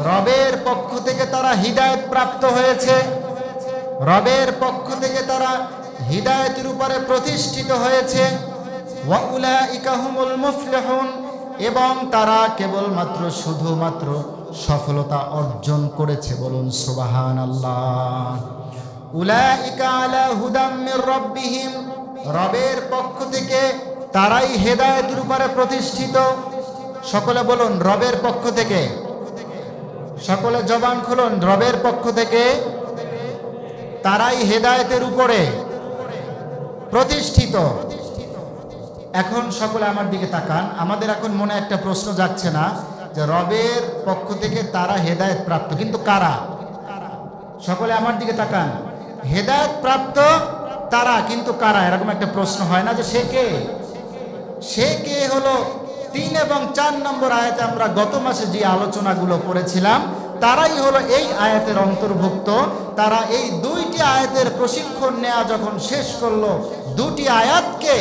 রবের পক্ষ থেকে তারা হিদায়াত প্রাপ্ত হয়েছে, রবের পক্ষ থেকে তারা হিদায়াতের উপরে প্রতিষ্ঠিত হয়েছে। ওয়া উলাইকা হুমুল মুফলিহুন। এবং তারা কেবলমাত্র শুধুমাত্র সফলতা অর্জন করেছে। বলুন সুবহানাল্লাহ। উলাইকা আলা হুদাম মির রাব্বিহিম। রবের পক্ষ থেকে তারাই হেদায়েতের উপরে প্রতিষ্ঠিত। সকলে বলুন রবের পক্ষ থেকে। সকলে জবান খুলুন, রবের পক্ষ থেকে তারাই হেদায়েতের উপরে প্রতিষ্ঠিত। এখন সকলে আমার দিকে তাকান। আমাদের এখন মনে একটা প্রশ্ন যাচ্ছে না যে রবের পক্ষ থেকে তারা হেদায়েত প্রাপ্ত, কিন্তু কারা? সকলে আমার দিকে তাকান। হেদায়েত প্রাপ্ত তারা, কিন্তু কারা? এরকম একটা প্রশ্ন হয় না যে সে কে? সে কে হলো 3 এবং 4 নম্বর আয়াতে আমরা গত মাসে যে আলোচনাগুলো করেছিলাম, তারাই হলো এই আয়াতের অন্তর্ভুক্ত। তারা এই 2টি আয়াতের প্রশিক্ষণ নেওয়া যখন শেষ করলো, 2টি আয়াতকে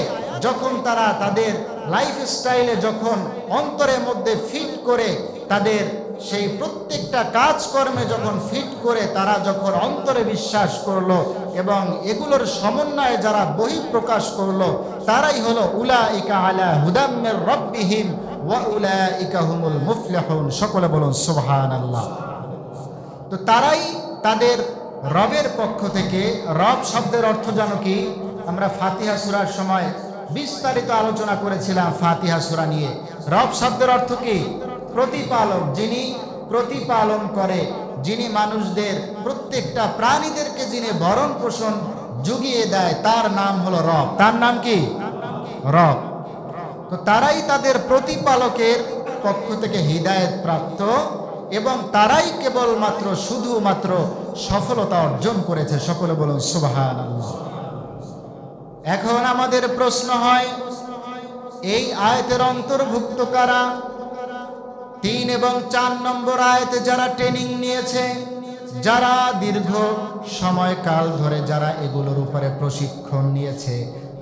যখন তারা তাদের লাইফস্টাইলে যখন অন্তরের মধ্যে ফিট করে, তাদের সেই প্রত্যেকটা কাজকর্মে যখন ফিট করে তারা যখন অন্তরে বিশ্বাস করলো এবং এগুলোর সমন্বয়ে যারা বহিঃপ্রকাশ করলো, তারাই হলো উলাইকা আলা হুদাম মির রাব্বিহিম ওয়া উলাইকা হুমুল মুফলিহুন। সকলে বলুন সুবহানাল্লাহ। তো তারাই তাদের রবের পক্ষ থেকে। রব শব্দের অর্থ জানো কি? আমরা ফাতিহা সূরার সময় বিস্তারিত আলোচনা করেছিলাম ফাতিহা সূরা নিয়ে। রব শব্দের অর্থ কি? প্রতিপালক। যিনি প্রতিপালন করে, যিনি মানুষদের প্রত্যেকটা প্রাণীদেরকে যিনি ভরণ পোষণ জুগিয়ে দেয়, তার নাম হলো রব। তার নাম কি? রব। তো তারাই তাদের প্রতিপালকের পক্ষ থেকে হিদায়েত প্রাপ্ত এবং তারাই কেবলমাত্র শুধুমাত্র সফলতা অর্জন করেছে। সকলে বলুন সুবহানাল্লাহ। এখন আমাদের প্রশ্ন হয়, এই আয়াতের অন্তর্ভুক্ত কারা? 3 এবং 4 নম্বর আয়াতে যারা ট্রেনিং নিয়েছে, যারা দীর্ঘ সময়কাল ধরে যারা এগুলোর উপরে প্রশিক্ষণ নিয়েছে,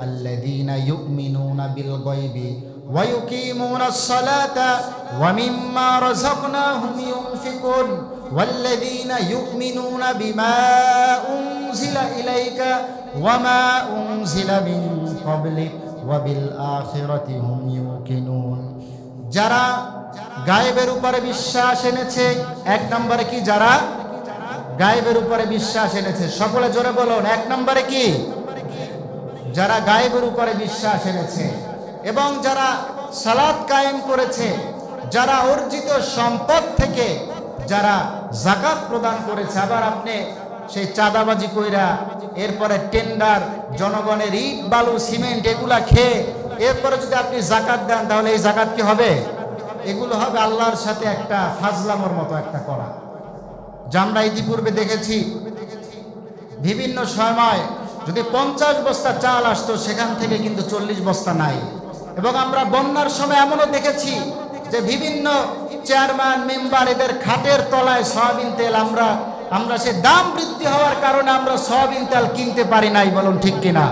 আল্লাযীনা ইউমিনুনা বিল গায়বি ওয়া ইউকিমুনাস সালাতা ওয়া মিম্মা রাযাকনাহুম ইউনফিকুন ওয়াল্লাযীনা ইউমিনুনা বিমা উনজিলা ইলাইকা ওয়া মা উনজিলা মিন ক্বাবলিক ওয়া বিল আখিরাতি হুম ইউকিনুন। যারা গায়েবের উপরে বিশ্বাস এনেছে। 1 নম্বরে কি? যারা গায়েবের উপরে বিশ্বাস এনেছে। সকলে জোরে বলুন, 1 নম্বরে কি? যারা গায়েবের উপরে বিশ্বাস এনেছে এবং যারা সালাত কায়েম করেছে, যারা অর্জিত সম্পদ থেকে যারা যাকাত প্রদান করেছে। আবার আপনি সেই চাঁদাবাজি কইরা, এরপরে টেন্ডার, জনগণের ইট বালু সিমেন্ট এগুলা খেয়ে এরপরে যদি আপনি যাকাত দেন, তাহলে এই যাকাত কি হবে? এগুলো হবে আল্লাহর সাথে একটা ফাজলামোর মতো একটা করা। যা আমরা ইতিপূর্বে দেখেছি, বিভিন্ন সময় যদি 50 বস্তা চাল আসতো, সেখান থেকে কিন্তু 40 বস্তা নাই। এবং আমরা বন্যার সময় এমনও দেখেছি যে বিভিন্ন চেয়ারম্যান মেম্বার এদের খাটের তলায় সয়াবিন তেল আমরা সে দাম বৃদ্ধি হওয়ার কারণে আমরা সয়াবিন তেল কিনতে পারি নাই। বলুন ঠিক কিনা?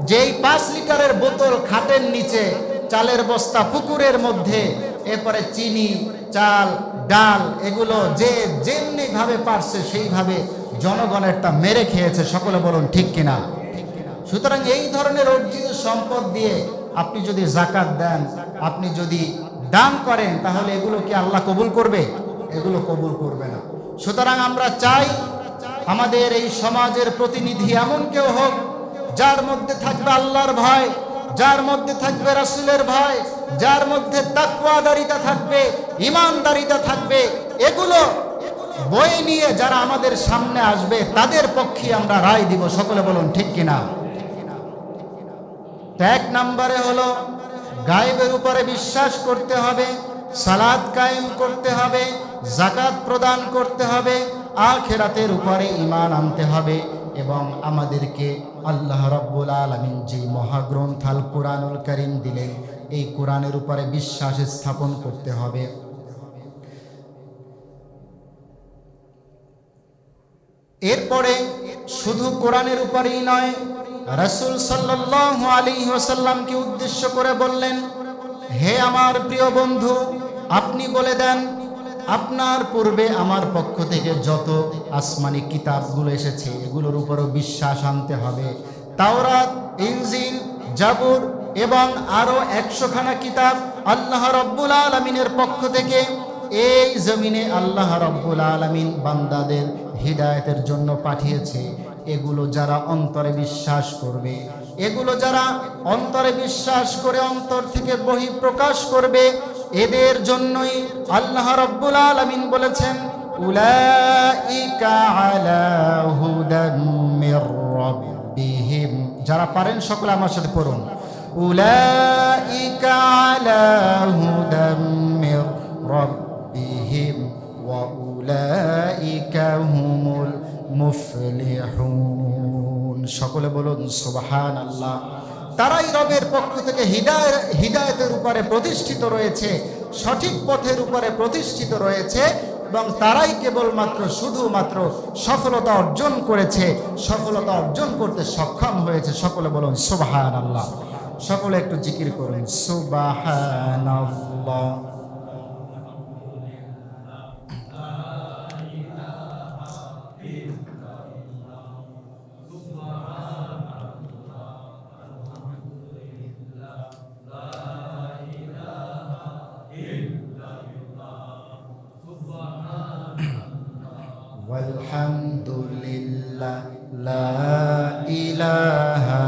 যেই 5 লিটারের বোতল খাটের নিচে, চালের বস্তা পুকুরের মধ্যে, এরপরে চিনি, চাল, ডাল এগুলো যে যেমনি ভাবে পারছে সেইভাবে জনগণেরটা মেরে খেয়েছে। সকলে বলুন ঠিক কিনা? সুতরাং এই ধরনের অর্জিত সম্পদ দিয়ে আপনি যদি যাকাত দেন, আপনি যদি দান করেন, তাহলে এগুলো কি আল্লাহ কবুল করবে? এগুলো কবুল করবে না। সুতরাং আমরা চাই আমাদের এই সমাজের প্রতিনিধি এমন কেউ হোক যার মধ্যে থাকবে আল্লাহর ভয়, যার মধ্যে থাকবে রাসূলের ভয়, যার মধ্যে তাকওয়াদারিতা থাকবে, ঈমানদারিতা থাকবে। এগুলো বয়ে নিয়ে যারা আমাদের সামনে আসবে, তাদের পক্ষে আমরা রায় দিব। সকলে বলুন ঠিক কিনা? 1 নম্বরে হলো গায়েবের উপরে বিশ্বাস করতে হবে, সালাত কায়েম করতে হবে, যাকাত প্রদান করতে হবে, আখিরাতের উপরে ঈমান আনতে হবে এবং আমাদেরকে আল্লাহ রাব্বুল আলামিন যে মহাগ্রন্থ আল কুরআনুল কারীম দিলেন, এই কোরআনের উপরে বিশ্বাস স্থাপন করতে হবে। এরপরে শুধু কোরআনের উপরেই নয়, রাসূল সাল্লাল্লাহু আলাইহি ওয়াসাল্লামকে উদ্দেশ্য করে বললেন, হে আমার প্রিয় বন্ধু, আপনি বলে দেন আপনার পূর্বে আমার পক্ষ থেকে যত আসমানি কিতাবগুলো এসেছে এগুলোর উপরও বিশ্বাস আনতে হবে। তাওরাত, ইনজিল, জাবুর এবং আরো 100 খানা কিতাব আল্লাহ রাব্বুল আলামিনের পক্ষ থেকে এই জমিনে আল্লাহ রাব্বুল আলামিন বান্দাদের হিদায়াতের জন্য পাঠিয়েছে। এগুলো যারা অন্তরে বিশ্বাস করবে, এগুলো যারা অন্তরে বিশ্বাস করে অন্তর থেকে বহিঃপ্রকাশ করবে, এদের জন্যই আল্লাহ রাব্বুল আলামিন বলেছেন, উলাইকা আলা হুদাম মির রাব্বিহিম। যারা পারেন সকলে আমার সাথে পড়ুন, উলাইকা আলা হুদাম মির রাব্বিহিম ওয়া উলাইকা হুমুল মুফলিহুন। সকলে বলুন সুবহানাল্লাহ। তারাই রবের পক্ষ থেকে হিদায়াতের উপরে প্রতিষ্ঠিত রয়েছে, সঠিক পথের উপরে প্রতিষ্ঠিত রয়েছে এবং তারাই কেবলমাত্র শুধুমাত্র সফলতা অর্জন করেছে, সফলতা অর্জন করতে সক্ষম হয়েছে। সকলে বলুন সুবহানাল্লাহ। সকলে একটু জিকির করুন সুবহানাল্লাহ। আলহামদুলিল্লাহ, লা ইলাহা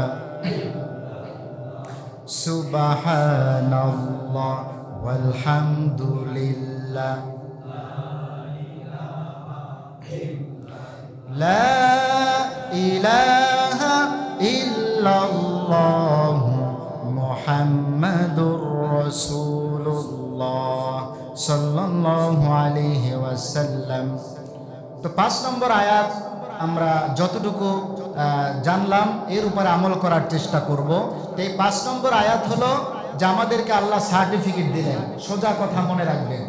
সুবহানাল্লাহ, আলহামদুলিল্লাহ, লা ইলাহা ইল্লাল্লাহ মুহাম্মাদুর রাসূলুল্লাহ সাল্লাল্লাহু আলাইহি ওয়াসাল্লাম। তো 5 নম্বর আয়াত আমরা যতটুকু জানলাম এর উপরে আমল করার চেষ্টা করব। তো এই 5 নম্বর আয়াত হলো যে আমাদেরকে আল্লাহ সার্টিফিকেট দিলেন। সোজা কথা মনে রাখবেন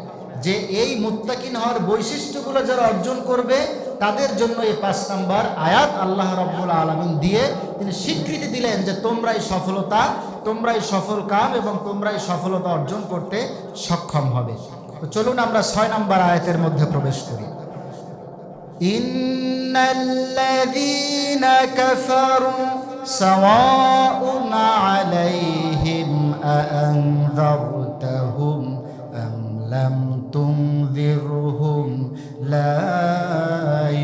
যে এই মুত্তাকিন হওয়ার বৈশিষ্ট্যগুলো যারা অর্জন করবে তাদের জন্য এই 5 নম্বর আয়াত আল্লাহ রাব্বুল আলামিন দিয়ে তিনি স্বীকৃতি দিলেন যে তোমরাই সফলতা, তোমরাই সফল কাম এবং তোমরাই সফলতা অর্জন করতে সক্ষম হবে। তো চলুন আমরা 6 নম্বর আয়াতের মধ্যে প্রবেশ করি। ইন্নাল্লাযীনা কাফারু সাওয়াউন আলাইহিম আআনযারতাহুম আম লাম তুনযিরহুম লা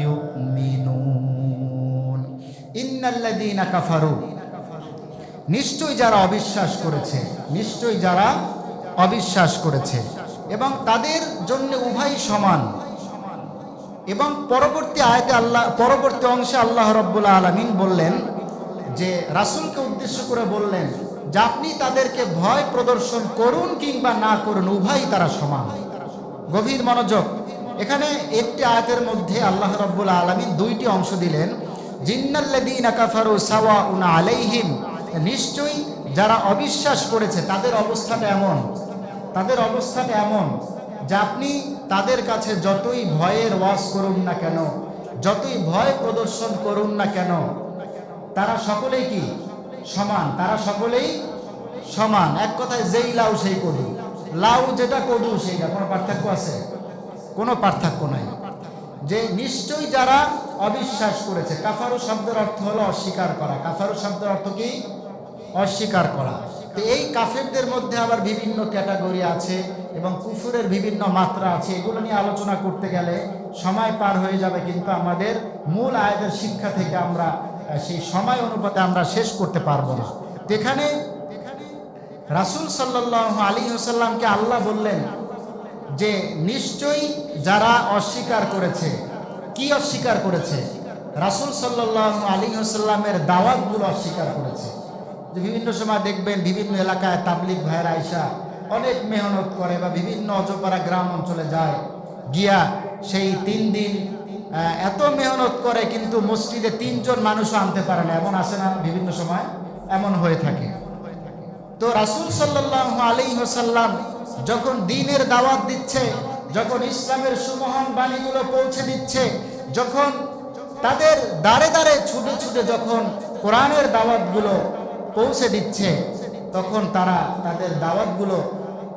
ইউমিনুন। ইন্নাল্লাযীনা কাফারু, নিশ্চয়ই যারা অবিশ্বাস করেছে, নিশ্চয়ই যারা অবিশ্বাস করেছে এবং তাদের জন্য উভয় সমান। এবং পরবর্তী আয়াতে পরবর্তী অংশে আল্লাহ রাব্বুল আলামিন বললেন যে রাসূলকে উদ্দেশ্য করে বললেন যে আপনি তাদেরকে ভয় প্রদর্শন করুন কিংবা না করুন, উভয়ই তারা সমান। গভীর মনোযোগ, এখানে একটি আয়াতের মধ্যে আল্লাহ রাব্বুল আলামিন 2টি অংশ দিলেন। জিন্নাল্লাযীনা কাফারু সাওয়াউন আলাইহিম, নিশ্চয়ই যারা অবিশ্বাস করেছে তাদের অবস্থাটা এমন যে আপনি তাদের কাছে যতই ভয়ের ওয়াজ করুন না কেন, যতই ভয় প্রদর্শন করুন না কেন, তারা সকলেই কি সমান, তারা সকলেই সমান। এক কথায় যেই লাউ সেই কদু, লাউ যেটা কদু সেইটা, কোনো পার্থক্য আছে? কোনো পার্থক্য নাই। যে নিশ্চয়ই যারা অবিশ্বাস করেছে, কাফারু শব্দের অর্থ হলো অস্বীকার করা। কাফারু শব্দের অর্থ কি? অস্বীকার করা। তো এই কাফেরদের মধ্যে আবার বিভিন্ন ক্যাটাগরি আছে এবং কুফুরের বিভিন্ন মাত্রা আছে। এগুলো নিয়ে আলোচনা করতে গেলে সময় পার হয়ে যাবে, কিন্তু আমাদের মূল আয়াতের শিক্ষা থেকে আমরা সেই সময় অনুপাতে আমরা শেষ করতে পারবো না। এখানে রাসূল সাল্লাল্লাহু আলাইহি ওয়াসাল্লামকে আল্লাহ বললেন যে নিশ্চয়ই যারা অস্বীকার করেছে। কি অস্বীকার করেছে? রাসূল সাল্লাল্লাহু আলাইহি ওয়াসাল্লামের দাওয়াতগুলো অস্বীকার করেছে। যে বিভিন্ন সময় দেখবেন বিভিন্ন এলাকায় তাবলিগ ভাইয়েরা আইসা অনেক মেহনত করে বা বিভিন্ন অজপাড়া গ্রাম অঞ্চলে যায়, গিয়া সেই 3 দিন এত মেহনত করে কিন্তু মসজিদে 3 জন মানুষও আনতে পারে না, এমন আছে না? বিভিন্ন সময় এমন হয়ে থাকে। তো রাসূল সাল্লাল্লাহু আলাইহি ওয়াসাল্লাম যখন দ্বীনের দাওয়াত দিচ্ছে, যখন ইসলামের সুমহান বাণীগুলো পৌঁছে দিচ্ছে, যখন তাদের দাঁড়ে দাঁড়ে ছুটে ছুটে যখন কোরআনের দাওয়াতগুলো পৌঁছে দিচ্ছে, তখন তারা তাদের দাওয়াতগুলো,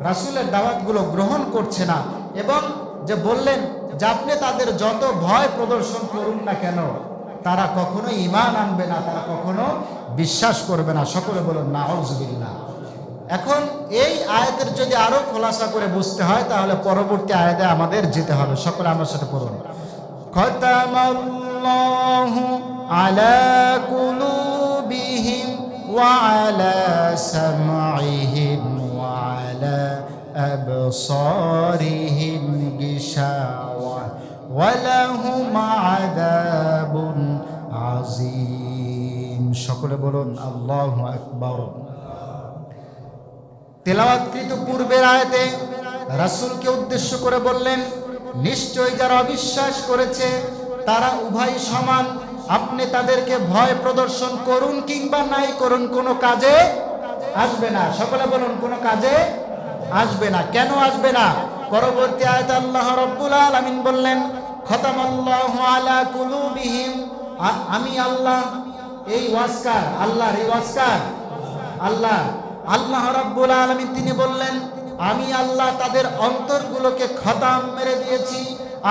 রাসূলের দাওয়াতগুলো গ্রহণ করছে না। এবং যে বললেন যে আপনি তাদের যত ভয় প্রদর্শন করুন না কেন, তারা কখনো ঈমান আনবে না, তারা কখনো বিশ্বাস করবে না। সকলে বলুন নাউযুবিল্লাহ। এখন এই আয়াতের যদি আরো খোলাসা করে বুঝতে হয় তাহলে পরবর্তী আয়াতে আমাদের যেতে হবে। সকলে আমার সাথে পড়ুন। খাতামাল্লাহু আলা কুলুবিহিম ওয়া আলা সামঈহিম ওয়া আলা আবসারিহিম গিশাওয়া ওয়া লাহুম আযাবুন আযীম। সকলে বলুন আল্লাহু আকবার। তেলাওয়াতকৃত পূর্বের আয়াতে রাসূলকে উদ্দেশ্য করে বললেন নিশ্চয়ই যারা অবিশ্বাস করেছে তারা উভয় সমান। আপনি তাদেরকে ভয় প্রদর্শন করুন কিংবা নাই করুন, কোনো কাজে আসবে না। সকলে বলুন কোনো কাজে আসবে না। কেন আসবে না? পরবর্তী আয়াতে আল্লাহ রাব্বুল আলামিন বললেন খতামাল্লাহু আলা কুলুবিহিম, আমি আল্লাহ, এই ওয়াজকার আল্লাহর, এই ওয়াজকার আল্লাহ, আল্লাহ রাব্বুল আলামিন তিনি বললেন আমি আল্লাহ তাদের অন্তরগুলোকে খতাম মেরে দিয়েছি,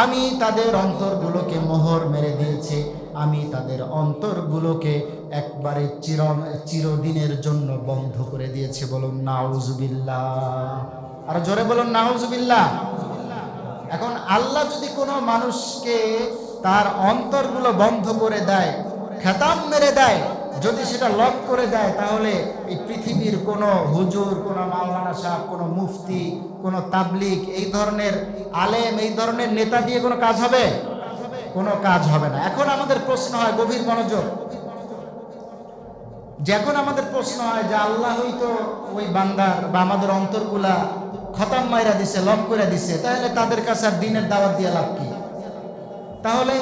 আমি তাদের অন্তরগুলোকে মোহর মেরে দিয়েছি, আমি তাদের অন্তরগুলোকে একবারে চিরদিনের জন্য বন্ধ করে দিয়েছি। বলুন নাউযুবিল্লাহ। আর জোরে বলুন নাউযুবিল্লাহ। এখন আল্লাহ যদি কোনো মানুষকে তার অন্তরগুলো বন্ধ করে দেয়, খতাম মেরে দেয়, যদি সেটা লক করে দেয়, তাহলে এই পৃথিবীর কোনো হুজুর, কোনো মাওলানা সাহেব, কোনো মুফতি, কোনো তাবলিগ, এই ধরনের আলেম, এই ধরনের নেতা দিয়ে কোনো কাজ হবে? কোনো কাজ হবে না। এখন আমাদের প্রশ্ন হয়, গভীর মনোযোগ, যে এখন আমাদের প্রশ্ন হয় যে আল্লাহই তো ওই বান্দার বা আমাদের অন্তরগুলা খতাম মাইরা দিছে, লক করে দিছে, তাহলে তাদের কাছে আর দিনের দাওয়াত দিয়ে লাভ কি? তাহলে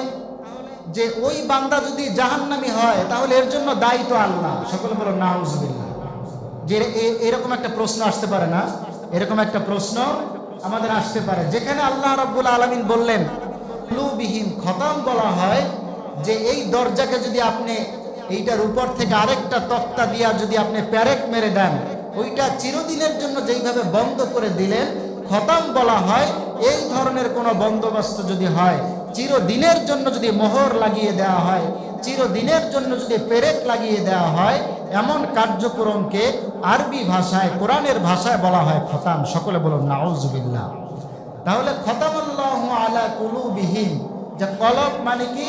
যে ওই বান্দা যদি জাহান্নামী হয় তাহলে এর জন্য দায়ী তো আল্লাহ। সকলে বলো নাউজুবিল্লাহ। যে এরকম একটা প্রশ্ন আসতে পারে না? এরকম একটা প্রশ্ন আমাদের আসতে পারে, যেখানে আল্লাহ রাব্বুল আলামিন বললেন কুলুবিহীন, খতাম বলা হয় যে এই দরজাকে যদি আপনি এইটার উপর থেকে আরেকটা তক্তা দিয়া যদি আপনি প্যারেক মেরে দেন, ওইটা চিরদিনের জন্য যেইভাবে বন্ধ করে দিলেন, খতাম বলা হয় এই ধরনের কোনো বন্দোবস্ত যদি হয়, চিরদিনের জন্য যদি মোহর লাগিয়ে দেওয়া হয়, চিরদিনের জন্য যদি পেরেক লাগিয়ে দেওয়া হয়, এমন কার্যক্রমকে আরবি ভাষায়, কোরআনের ভাষায় বলা হয় খতাম। সকলে বলুন নাউজুবিল্লাহ। তাহলে খতামাল্লাহু আলা কুলুবিহিম, যে কলব মানে কি?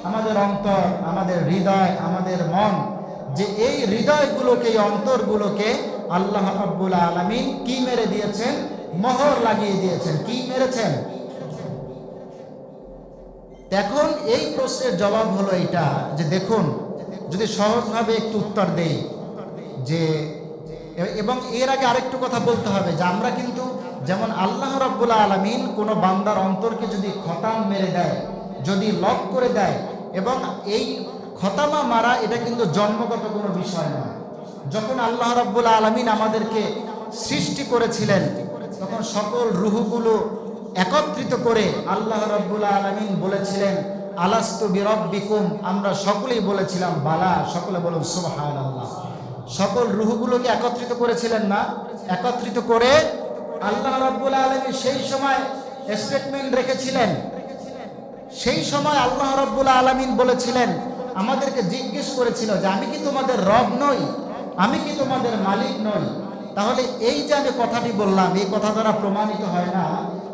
আমাদের অন্তর, আমাদের হৃদয়, আমাদের মন। যে এই হৃদয়গুলোকে, এই অন্তরগুলোকে আল্লাহ রাব্বুল আলামিন কি মেরে দিয়েছেন? মোহর লাগিয়ে দিয়েছেন। কি মেরেছেন? এখন এই প্রশ্নের জবাব হলো এটা, যে দেখুন, যদি সহজভাবে একটু উত্তর দেই, যে এবং এর আগে আরেকটু কথা বলতে হবে, যে আমরা কিন্তু যেমন আল্লাহ রাব্বুল আলামিন কোনো বান্দার অন্তরকে যদি খতাম মেরে দেয়, যদি লক করে দেয়, এবং এই খতামা মারা এটা কিন্তু জন্মগত কোনো বিষয় নয়। যখন আল্লাহ রাব্বুল আলামিন আমাদেরকে সৃষ্টি করেছিলেন, তখন সকল রুহগুলো একত্রিত করে আল্লাহ রাব্বুল আলামিন বলেছিলেন আলাস্তু বিরাব্বিকুম, আমরা সকলেই বলেছিলাম বালা। সকলে বলুন সুবহানাল্লাহ। সকল রুহগুলোকে একত্রিত করেছিলেন না? একত্রিত করে আল্লাহ রাব্বুল আলামিন সেই সময় স্টেটমেন্ট রেখেছিলেন। সেই সময় আল্লাহ রাব্বুল আলামিন বলেছিলেন, আমাদেরকে জিজ্ঞেস করেছিল যে আমি কি তোমাদের রব নই? আমি কি তোমাদের মালিক নই? তাহলে এই যে আমি কথাটি বললাম, এই কথা দ্বারা প্রমাণিত হয় না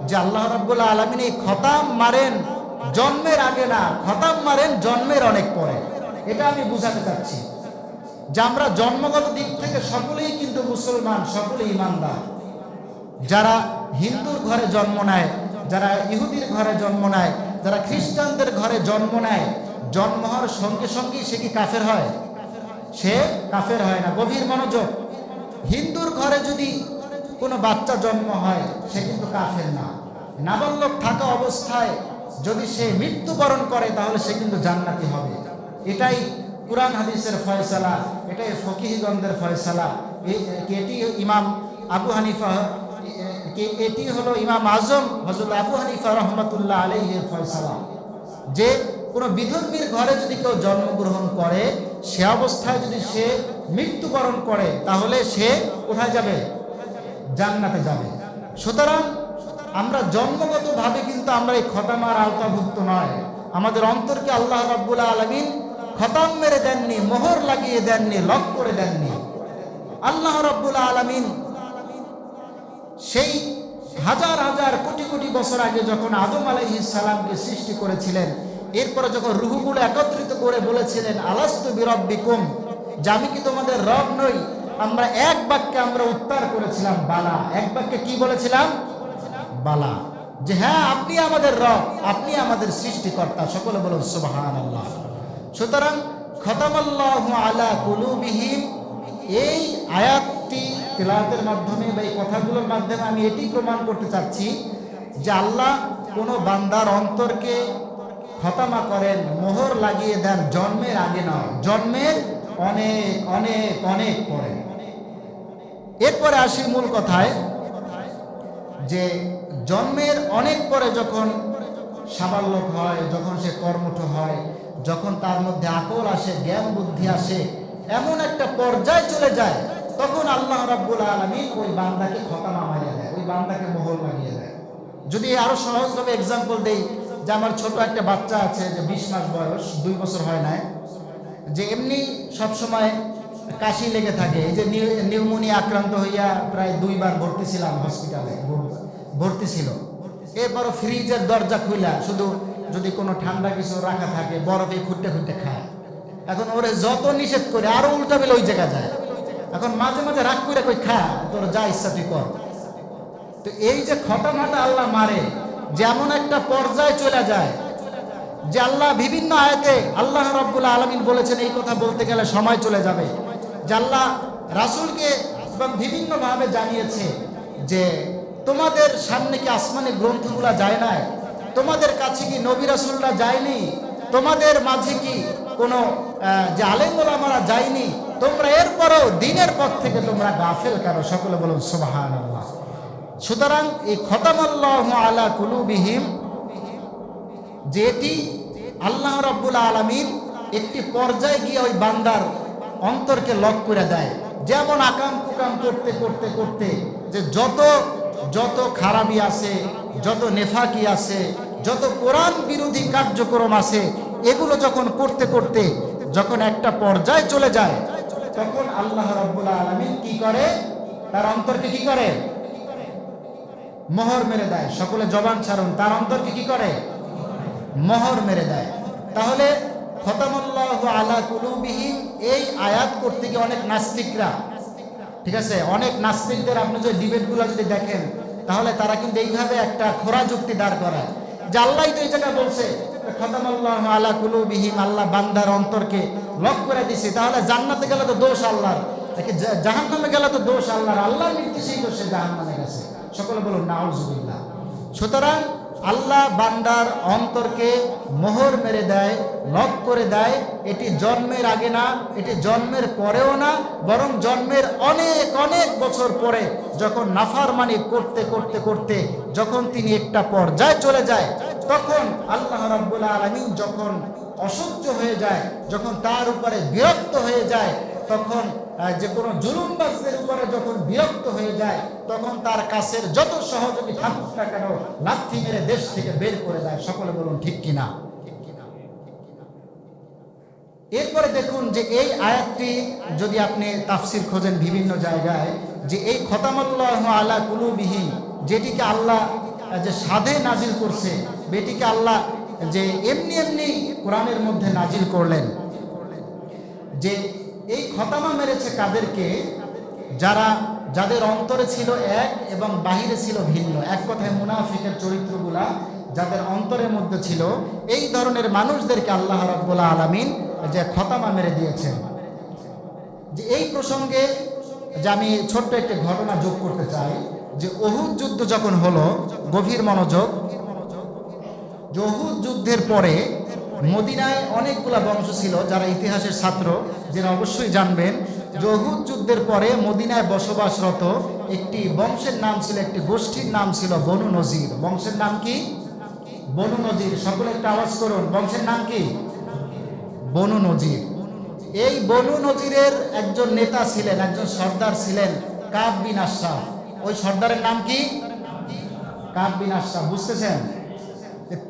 যে আল্লাহ রাব্বুল আলামিন এই খতাম মারেন জন্মের আগে না, খতাম মারেন জন্মের অনেক পরে। এটা আমি বুঝাতে চাচ্ছি যে আমরা জন্মগত দিক থেকে সকলেই কিন্তু মুসলমান, সকলেই ইমানদার। যারা হিন্দুর ঘরে জন্ম নেয়, যারা ইহুদির ঘরে জন্ম নেয়, যারা খ্রিস্টানদের ঘরে জন্ম নেয়, জন্ম হওয়ার সঙ্গে সঙ্গেই সে কি কাফের হয়? সে কাফের হয় না। গভীর মনোযোগ। হিন্দুর ঘরে যদি কোনো বাচ্চা জন্ম হয়, সে কিন্তু কাফের না। নাবালক থাকা অবস্থায় যদি সে মৃত্যুবরণ করে, তাহলে সে কিন্তু জান্নাতি হবে। এটাই কুরআন হাদিসের ফয়সালা, এটাই ফকিহগণদের ফয়সালা। এটি ইমাম আবু হানিফা, এটি হলো ইমাম আজম হযরত আবু হানিফা রহমাতুল্লাহ আলাইহির ফয়সালা, যে কোনো বিধর্মীর ঘরে যদি কেউ জন্মগ্রহণ করে, সে অবস্থায় যদি সে মৃত্যুবরণ করে, তাহলে সে কোথায় যাবে? জান্নাতে যাবে। সুতরাং আমরা জন্মগতভাবে কিন্তু আমরা এই খতামার আওতাভুক্ত নয়। আমাদের অন্তরকে আল্লাহ রাব্বুল আলামিন খতাম মেরে দেননি, মোহর লাগিয়ে দেননি, লক করে দেননি। আল্লাহ রাব্বুল আলামিন সেই হাজার হাজার কোটি কোটি বছর আগে যখন আদম আলাইহিস সালামকে সৃষ্টি করেছিলেন, এরপরে যখন রুহগুলো একত্রিত করে বলেছিলেন আলাস্তু বিরাব্বিকুম, যে আমি কি তোমাদের রব নই, আমরা এক বাক্যে আমরা উত্তর করেছিলাম বালা। এক বাক্যে কি বলেছিলাম? বালা। যে হ্যাঁ, আপনি আমাদের রব, আপনি আমাদের সৃষ্টিকর্তা। সকলে বলুন সুবহানাল্লাহ। সুতরাং খতামাল্লাহু আলা কুলুবিহিম, এই আয়াতটি তেলাওয়াতের মাধ্যমে বা এই কথাগুলোর মাধ্যমে আমি এটি প্রমাণ করতে চাচ্ছি যে আল্লাহ কোনো বান্দার অন্তরকে খতামা করেন, মোহর লাগিয়ে দেন জন্মের আগে নয়, জন্মের অনেক অনেক অনেক পরে। এরপরে আসি মূল কথায়, যে জন্মের অনেক পরে যখন সাবালক হয়, যখন সে কর্মঠ হয়, যখন তার মধ্যে আকল আসে, জ্ঞান বুদ্ধি আসে, এমন একটা পর্যায়ে চলে যায়, তখন আল্লাহ রাব্বুল আলামিন ওই বান্দাকে খতামা মারিয়ে দেয়, ওই বান্দাকে মোহর লাগিয়ে দেয়। যদি আরো সহজভাবে এক্সাম্পল দেই, যে আমার ছোট একটা বাচ্চা আছে, যে 20 মাস বয়স, 2 বছর হয় না, যে এমনি সবসময় কাশি লেগে থাকে, এই যে নিউমোনিয়া আক্রান্ত হইয়া প্রায় 2 বার ভর্তি ছিলাম, হসপিটালে ভর্তি ছিল। এরপরও ফ্রিজের দরজা খুইলা শুধু যদি কোনো ঠান্ডা কিছু রাখা থাকে, বরফে খুঁটতে খুঁটতে খায়। এখন ওরে যত নিষেধ করে আরো উল্টা বেলে ওই জায়গা যায়। এখন মাঝে মাঝে রাগ করে কই খা, তোর যা ইচ্ছা তুই কর। তো এই যে খতামাটা আল্লাহ মারে, যেমন একটা পর্যায়ে চলে যায়, যে আল্লাহ বিভিন্ন আয়াতে আল্লাহ রাব্বুল আলামিন বলেছেন, এই কথা বলতে গেলে সময় চলে যাবে, যে আল্লাহ রাসূলকে এবং বিভিন্নভাবে জানিয়েছে যে তোমাদের সামনে কি আসমানে গ্রন্থগুলা যায় নাই, তোমাদের কাছে কি নবী রাসূলরা যায়নি, তোমাদের মাঝে কি কোনো যে আলেম ওলামারা যায়নি, তোমরা এরপরও দিনের পথ থেকে তোমরা গাফেল কেন? সকলে বলুন সুবহানাল্লাহ। সুতরাং এই খতামাল্লাহু আলা কুলুবিহিম, যেটি আল্লাহ রাব্বুল আলামিন একটি পর্যায়ে গিয়ে ওই বান্দার অন্তরকে লক করে দেয়। যেমন আকাম কুকাম করতে করতে করতে যে যত খারাপি আছে, যত নেফাকি আছে, যত কোরআন বিরোধী কার্যক্রম আছে, এগুলো যখন করতে করতে যখন একটা পর্যায়ে চলে যায়, তখন আল্লাহ রাব্বুল আলামিন কি করে? তার অন্তরকে কি করে? মোহর মেরে দেয়। সকলে জবান ছাড়ুন, তার অন্তরকে কি করে? মোহর মেরে দেয়। তাহলে খতামাল্লাহু আলা কুলুবিহিম, এই আয়াত করতে গিয়ে অনেক নাস্তিকরা, ঠিক আছে, অনেক নাস্তিকদের আপনি যদি ডিবেটগুলো যদি দেখেন, তাহলে তারা কিন্তু এইভাবে একটা খোরা যুক্তি দাঁড় করায় যে আল্লাহ তো এই জায়গা বলছে খতামাল্লাহু আলা কুলুবিহিম, আল্লাহ বান্দার অন্তরকে লক করে দিছে, তাহলে জান্নাতে গেলে তো দোষ আল্লাহর, জাহান্নামে গেলে তো দোষ আল্লাহর, আল্লাহর নির্দেশেই তো সে জাহান্নামে গেছে। সকলে বলুন নাউজুবিল্লাহ। সুতরাং আল্লাহ বান্দার অন্তরকে মোহর মেরে দেয়, লক করে দেয়। এটি জন্মের আগে না, এটি জন্মের পরেও না, বরং জন্মের অনেক অনেক বছর পরে যখন নাফরমানি করতে করতে করতে যখন তিনি একটা পর্যায়ে চলে যায়, তখন আল্লাহ রাব্বুল আলামিন যখন অসহ্য হয়ে যায়, যখন তার উপরে বিরক্ত হয়ে যায়, তখন যে কোনো জুলুমবাজদের উপরে যখন বিরক্ত হয়ে যায়, তখন তার কাছের যত সহযোগী থাকুক না কেন লাথি মেরে দেশ থেকে বের করে দেয়। সকলে বলুন ঠিক কিনা? এরপরে দেখুন যে এই আয়াতটি যদি আপনি তাফসির খোঁজেন বিভিন্ন জায়গায়, যে এই খতামাল্লাহু আলা কুলুবিহিম, যেটিকে আল্লাহ যে সাধে নাজিল করছে, বেটিকে আল্লাহ যে এমনি এমনি কোরআনের মধ্যে নাজিল করলেন, যে এই খতামা মেরেছে কাদেরকে? যাদের অন্তরে ছিল এক এবং বাহিরে ছিল ভিন্ন। এক কথায় মুনাফিকের চরিত্রগুলা যাদের অন্তরের মধ্যে ছিল, এই ধরনের মানুষদেরকে আল্লাহ রাব্বুল আলামিন যে খতামা মেরে দিয়েছেন। যে এই প্রসঙ্গে যে আমি ছোট্ট একটি ঘটনা যোগ করতে চাই, যে উহুদ যুদ্ধ যখন হলো, গভীর মনোযোগ, যে উহুদ যুদ্ধের পরে মদিনায় অনেকগুলা বংশ ছিল, যারা ইতিহাসের ছাত্র যারা অবশ্যই জানবেন যে উহুদ যুদ্ধের পরে মদিনায় বসবাসরত একটি বংশের নাম ছিল, একটি গোষ্ঠীর নাম ছিল বনু নজির। বংশের নাম কি? বনু নজির। সকলে একটা আওয়াজ করুন, বংশের নাম কি? বনু নজির। এই বনু নজিরের একজন নেতা ছিলেন, একজন সর্দার ছিলেন কাব বিন আশরাফ। ওই সর্দারের নাম কি? কাব বিন আশরাফ। বুঝতেছেন?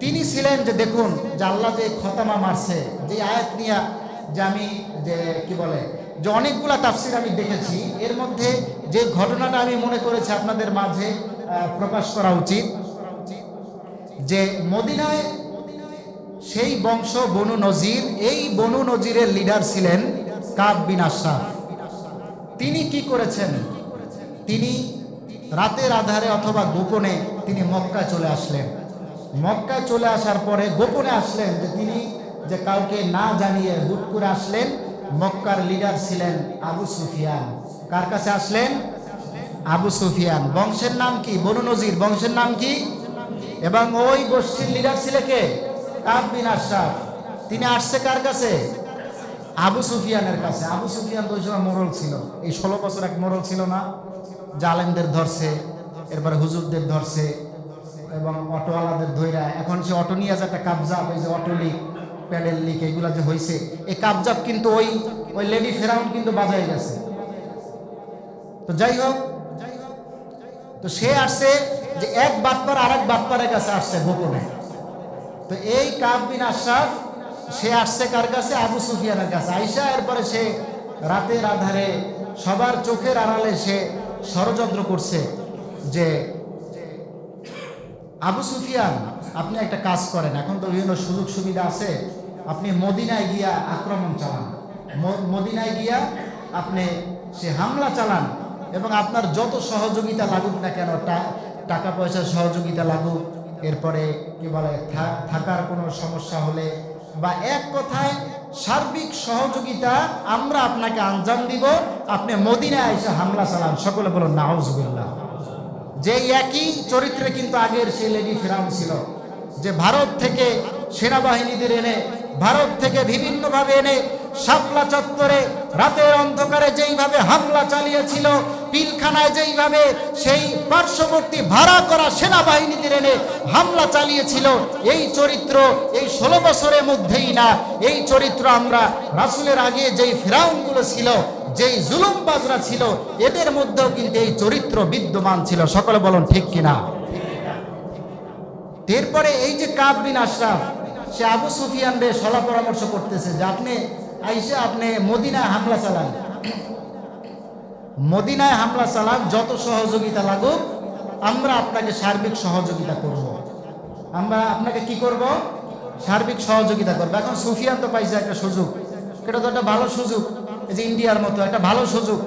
তিনি ছিলেন যে দেখুন যে আল্লাহ যে খতামা মারছে, যে আয়াত নিয়ে যে আমি যে কি বলে যে অনেকগুলা তাফসির আমি দেখেছি, এর মধ্যে যে ঘটনাটা আমি মনে করেছি আপনাদের মাঝে প্রকাশ করা উচিত, যে মদিনায় সেই বংশ বনু নজির, এই বনু নজিরের লিডার ছিলেন কাব বিন আশরাফ। তিনি কি করেছেন? তিনি রাতের আধারে অথবা গোপনে তিনি মক্কায় চলে আসলেন। মক্কায় চলে আসার পরে গোপনে আসলেন, যে তিনি যে কাউকে না জানিয়ে হুট করে আসলেন। মক্কার লিডার ছিলেন আবু সুফিয়ান। কার কাছে আসলেন? আবু সুফিয়ান। বংশের নাম কি? বনু নজির। বংশের নাম কি? এবং ওই গোষ্ঠীর লিডার ছিল কে? কাব বিন আশরাফ। তিনি আসছে কার কাছে? আবু সুফিয়ানের কাছে। আবু সুফিয়ান তো ওই সময় মোড়ল ছিল, এই 16 বছর এক মোড়ল ছিল না, জালেমদের ধরছে, এরপরে হুজুরদের ধরছে এবং অটোওয়ালাদের ধইরা, এখন সে অটো নিয়ে যে একটা কাবজাব, এই যে অটো লিক, প্যাডেল লিক, এইগুলা যে হয়েছে, এই কাবজাব কিন্তু ওই লেডি ফেরাউন কিন্তু বাজায় গেছে। তো যাই হোক, তো সে আসছে যে এক বাটপার আরেক বাটপারের কাছে আসছে গোপনে। তো এই কাব বিন আশরাফ সে আসছে কার কাছে? আবু সুফিয়ানের কাছে। আইসা এরপরে সে রাতের আধারে সবার চোখের আড়ালে সে ষড়যন্ত্র করছে যে আবু সুফিয়ান, আপনি একটা কাজ করেন, এখন তো বিভিন্ন সুযোগ সুবিধা আছে, আপনি মদিনায় গিয়া আক্রমণ চালান, মদিনায় গিয়া আপনি সে হামলা চালান, এবং আপনার যত সহযোগিতা লাগুক না কেন, টাকা পয়সার সহযোগিতা লাগুক, এরপরে কি বলে থাকার কোনো সমস্যা হলে বা এক কথায় সার্বিক সহযোগিতা আমরা আপনাকে আঞ্জাম দিব, আপনি মদিনায় এসে হামলা চালান। সকলে বলুন নাউজুবিল্লাহ। যে একই চরিত্রে কিন্তু আগের সেই লেডি ফেরাউন ছিল, যে ভারত থেকে সেনাবাহিনীদের এনে, ভারত থেকে বিভিন্নভাবে এনে শাপলা চত্বরে রাতের অন্ধকারে যেইভাবে হামলা চালিয়েছিল, পিলখানায় যেইভাবে সেই পার্শ্ববর্তী ভাড়া করা সেনাবাহিনীদের এনে হামলা চালিয়েছিল, এই চরিত্র এই 16 বছরের মধ্যেই না, এই চরিত্র আমরা রাসূলের আগে যেই ফেরাউনগুলো ছিল, যেই জুলুমবাজরা ছিল, এদের মধ্যেও কিন্তু এই চরিত্র বিদ্যমান ছিল। সকলে বলুন ঠিক কিনা। এরপরে এই যে কাব বিন আশরাফ, সে আবু সুফিয়ানরে সলা পরামর্শ করতেছে যে আপনি আইসা আপনি মদিনায় হামলা চালান, মদিনায় হামলা চালান, যত সহযোগিতা লাগুক আমরা আপনাকে সার্বিক সহযোগিতা করব। আমরা আপনাকে কি করব? সার্বিক সহযোগিতা করব। এখন সুফিয়ান তো পাইছে একটা সুযোগ, এটা তো একটা ভালো সুযোগ, এই যে ইন্ডিয়ার মতো একটা ভালো সুযোগ।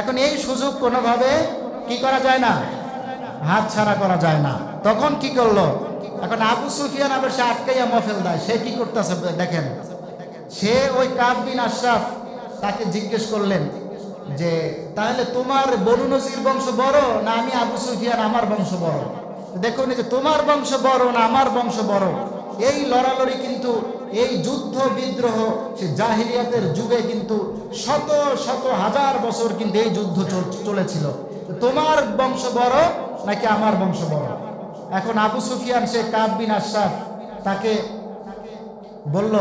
এখন এই সুযোগ কোনোভাবে কি করা যায় না, হাত ছাড়া করা যায় না। তখন কি করলো? এখন আবু সুফিয়ান আবার সে আটকাইয়া মফেল দেয়। সে কি করতেছে দেখেন, সে ওই কাব বিন আশরাফ তাকে জিজ্ঞেস করলেন যে তাহলে তোমার বনু নজির বংশ বড় না আমি আবু সুফিয়ান আমার বংশ বড়? দেখুন যে তোমার বংশ বড় না আমার বংশ বড়, এই লড়ালড়ি কিন্তু, এই যুদ্ধ বিদ্রোহ সে জাহিলিয়াতের যুগে কিন্তু শত শত হাজার বছর কিন্তু এই যুদ্ধ চলেছিল। তোমার বংশ বড় নাকি আমার বংশ বড়? এখন আবু সুফিয়ান সে কাব বিন আশরাফ তাকে বলল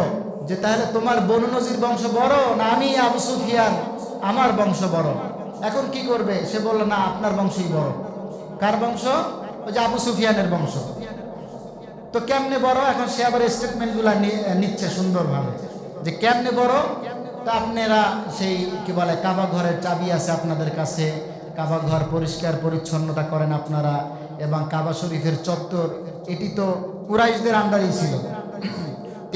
যে তাহলে তোমার বনু নজির বংশ বড় না আমি আবু সুফিয়ান আমার বংশ বড়? এখন কি করবে? সে বলল না আপনার বংশই বড়। কার বংশ? ওই যে আবু সুফিয়ানের বংশ। তো কেমনে বড়? এখন সে আবার স্টেটমেন্টগুলো নিচ্ছে সুন্দরভাবে যে কেমনে বড়। তো আপনারা সেই কি বলে কাবা ঘরের চাবি আছে আপনাদের কাছে, কাবা ঘর পরিষ্কার পরিচ্ছন্নতা করেন আপনারা, এবং কাবা শরীফের চত্বর এটি তো কুরাইশদের আন্ডারেই ছিল,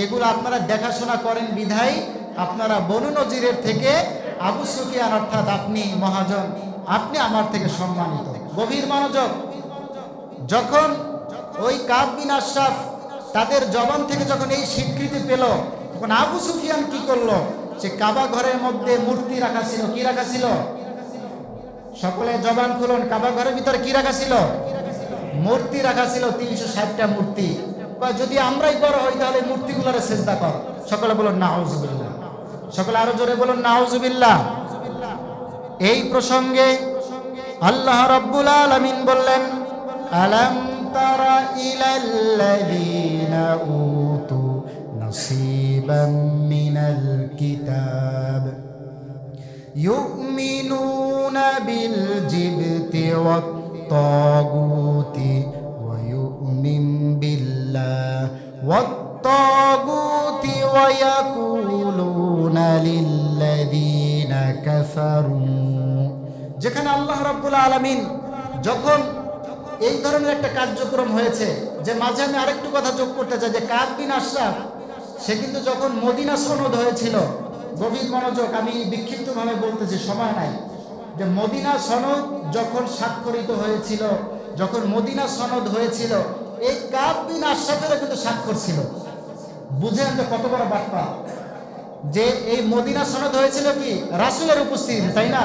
এগুলো আপনারা দেখাশোনা করেন বিধায় আপনারা বনু নজিরের থেকে আবু সুফিয়ান অর্থাৎ আপনি মহাজন, আপনি আমার থেকে সম্মানিত। গভীর মনোযোগ। যখন ওই কাব বিন আশরাফ তাদের জবান থেকে যখন এই স্বীকৃতি পেল, তখন আবু সুফিয়ান কি করলো? সে কাবা ঘরের মধ্যে মূর্তি রাখা ছিল। কি রাখা ছিল? সকলে জবান খুলুন। কাবা ঘরের ভিতরে কি রাখা ছিল? মূর্তি রাখা ছিল, 360টা মূর্তি। যদি আমরাই বড় হই তাহলে মূর্তিগুলোরে সেজদা কর। সকলে বলুন নাউজুবিল্লাহ। সকলে আরো জোরে বলুন নাউজুবিল্লাহ। এই প্রসঙ্গে আল্লাহ রাব্বুল আলামিন বললেন, আলাম তারা ইলাল্লাযীনা উতু নাসীবাম মিনাল কিতাব ইউমিনুনা বিল জিবতি ওয়াত তাগুতি ওয়া ইউমিন বিল্লাহ ওয়াত তাগুতি ওয়া ইয়াকুলুনা লিল্লাযীনা কাফারু। যেখানে আল্লাহ রাব্বুল আলামিন যখন এই ধরনের একটা কার্যক্রম হয়েছে, যে মাঝে আমি আরেকটু কথা যোগ করতে চাই যে কাব বিন আশরাফ সে কিন্তু যখন মদিনা সনদ হয়েছিল, গভীর মনোযোগ, আমি বিক্ষিপ্তভাবে বলতেছি সময় নাই, যে মদিনা সনদ যখন স্বাক্ষরিত হয়েছিল, যখন মদিনা সনদ হয়েছিল, এই কাব বিন আশরাফেরও কিন্তু স্বাক্ষর ছিল। বুঝেন যে কত বড় বার্তা, যে এই মদিনা সনদ হয়েছিল কি রাসূলের উপস্থিতিতে, তাই না?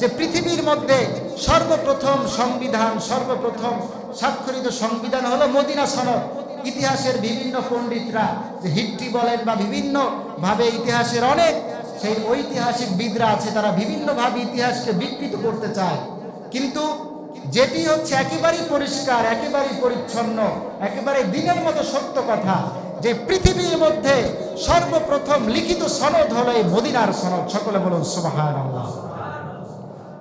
যে পৃথিবীর মধ্যে সর্বপ্রথম সংবিধান, সর্বপ্রথম স্বাক্ষরিত সংবিধান হলো মদিনা সনদ। ইতিহাসের বিভিন্ন পণ্ডিতরা, যে হিস্ট্রি বলেন বা বিভিন্নভাবে ইতিহাসের অনেক সেই ঐতিহাসিক বিদরা আছে, তারা বিভিন্নভাবে ইতিহাসকে বিকৃত করতে চায়, কিন্তু যেটি হচ্ছে একেবারেই পরিষ্কার, একেবারেই পরিচ্ছন্ন, একেবারে দিনের মতো সত্য কথা, যে পৃথিবীর মধ্যে সর্বপ্রথম লিখিত সনদ হলো এই মদিনার সনদ। সকলে বলুন সুবহানাল্লাহ।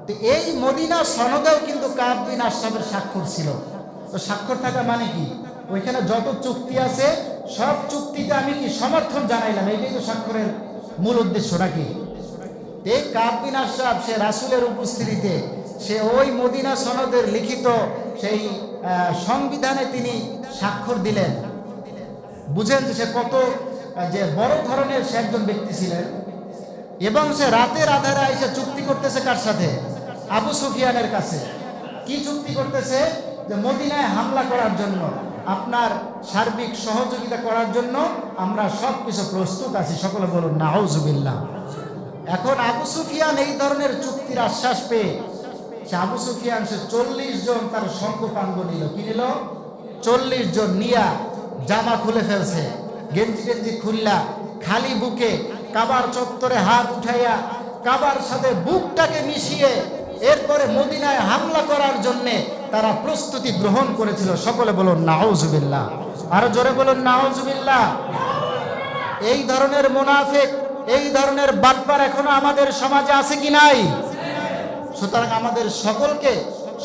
তো এই মদিনা সনদেও কিন্তু কাব বিন আশরাফের স্বাক্ষর ছিল। তো স্বাক্ষর থাকা মানে কি? ওইখানে যত চুক্তি আছে সব চুক্তিতে আমি কি সমর্থন জানাইলাম, এইটাই তো স্বাক্ষরের মূল উদ্দেশ্য নাকি? এই কাব বিন আশরাফ সে রাসূলের উপস্থিতিতে সে ওই মদিনা সনদের লিখিত সেই সংবিধানে তিনি স্বাক্ষর দিলেন। বুঝেন যে সে কত যে বড় ধরনের সে একজন ব্যক্তি ছিলেন। এবং সে রাতের আধারে এসে চুক্তি করতেছে কার সাথে? আবু সুফিয়ানের কাছে। কি চুক্তি করতেছে? যে মদিনায় হামলা করার জন্য, আপনার সার্বিক সহযোগিতা করার জন্য আমরা সব কিছু প্রস্তুত আছি। সকলে বলুন নাউজুবিল্লাহ। এখন আবু সুফিয়ান এই ধরনের চুক্তির আশ্বাস পেয়ে আবু সুফিয়ান সে 40 জন তার সঙ্গপাঙ্গ নিল। কি নিল? 40 জন নিয়া জামা খুলে ফেলছে, গেঞ্জি খুললা খালি বুকে কাবার চত্বরে হাত উঠাইয়া কাবার সাথে বুকটাকে মিশিয়ে এরপরে মদিনায় হামলা করার জন্য তারা প্রস্তুতি গ্রহণ করেছিল। সকলে বলুন নাউজুবিল্লাহ। আরো জোরে বলুন নাউজুবিল্লাহ। এই ধরনের মুনাফিক, এই ধরনের বাটপার এখনো আমাদের সমাজে আছে কি নাই? সুতরাং আমাদের সকলকে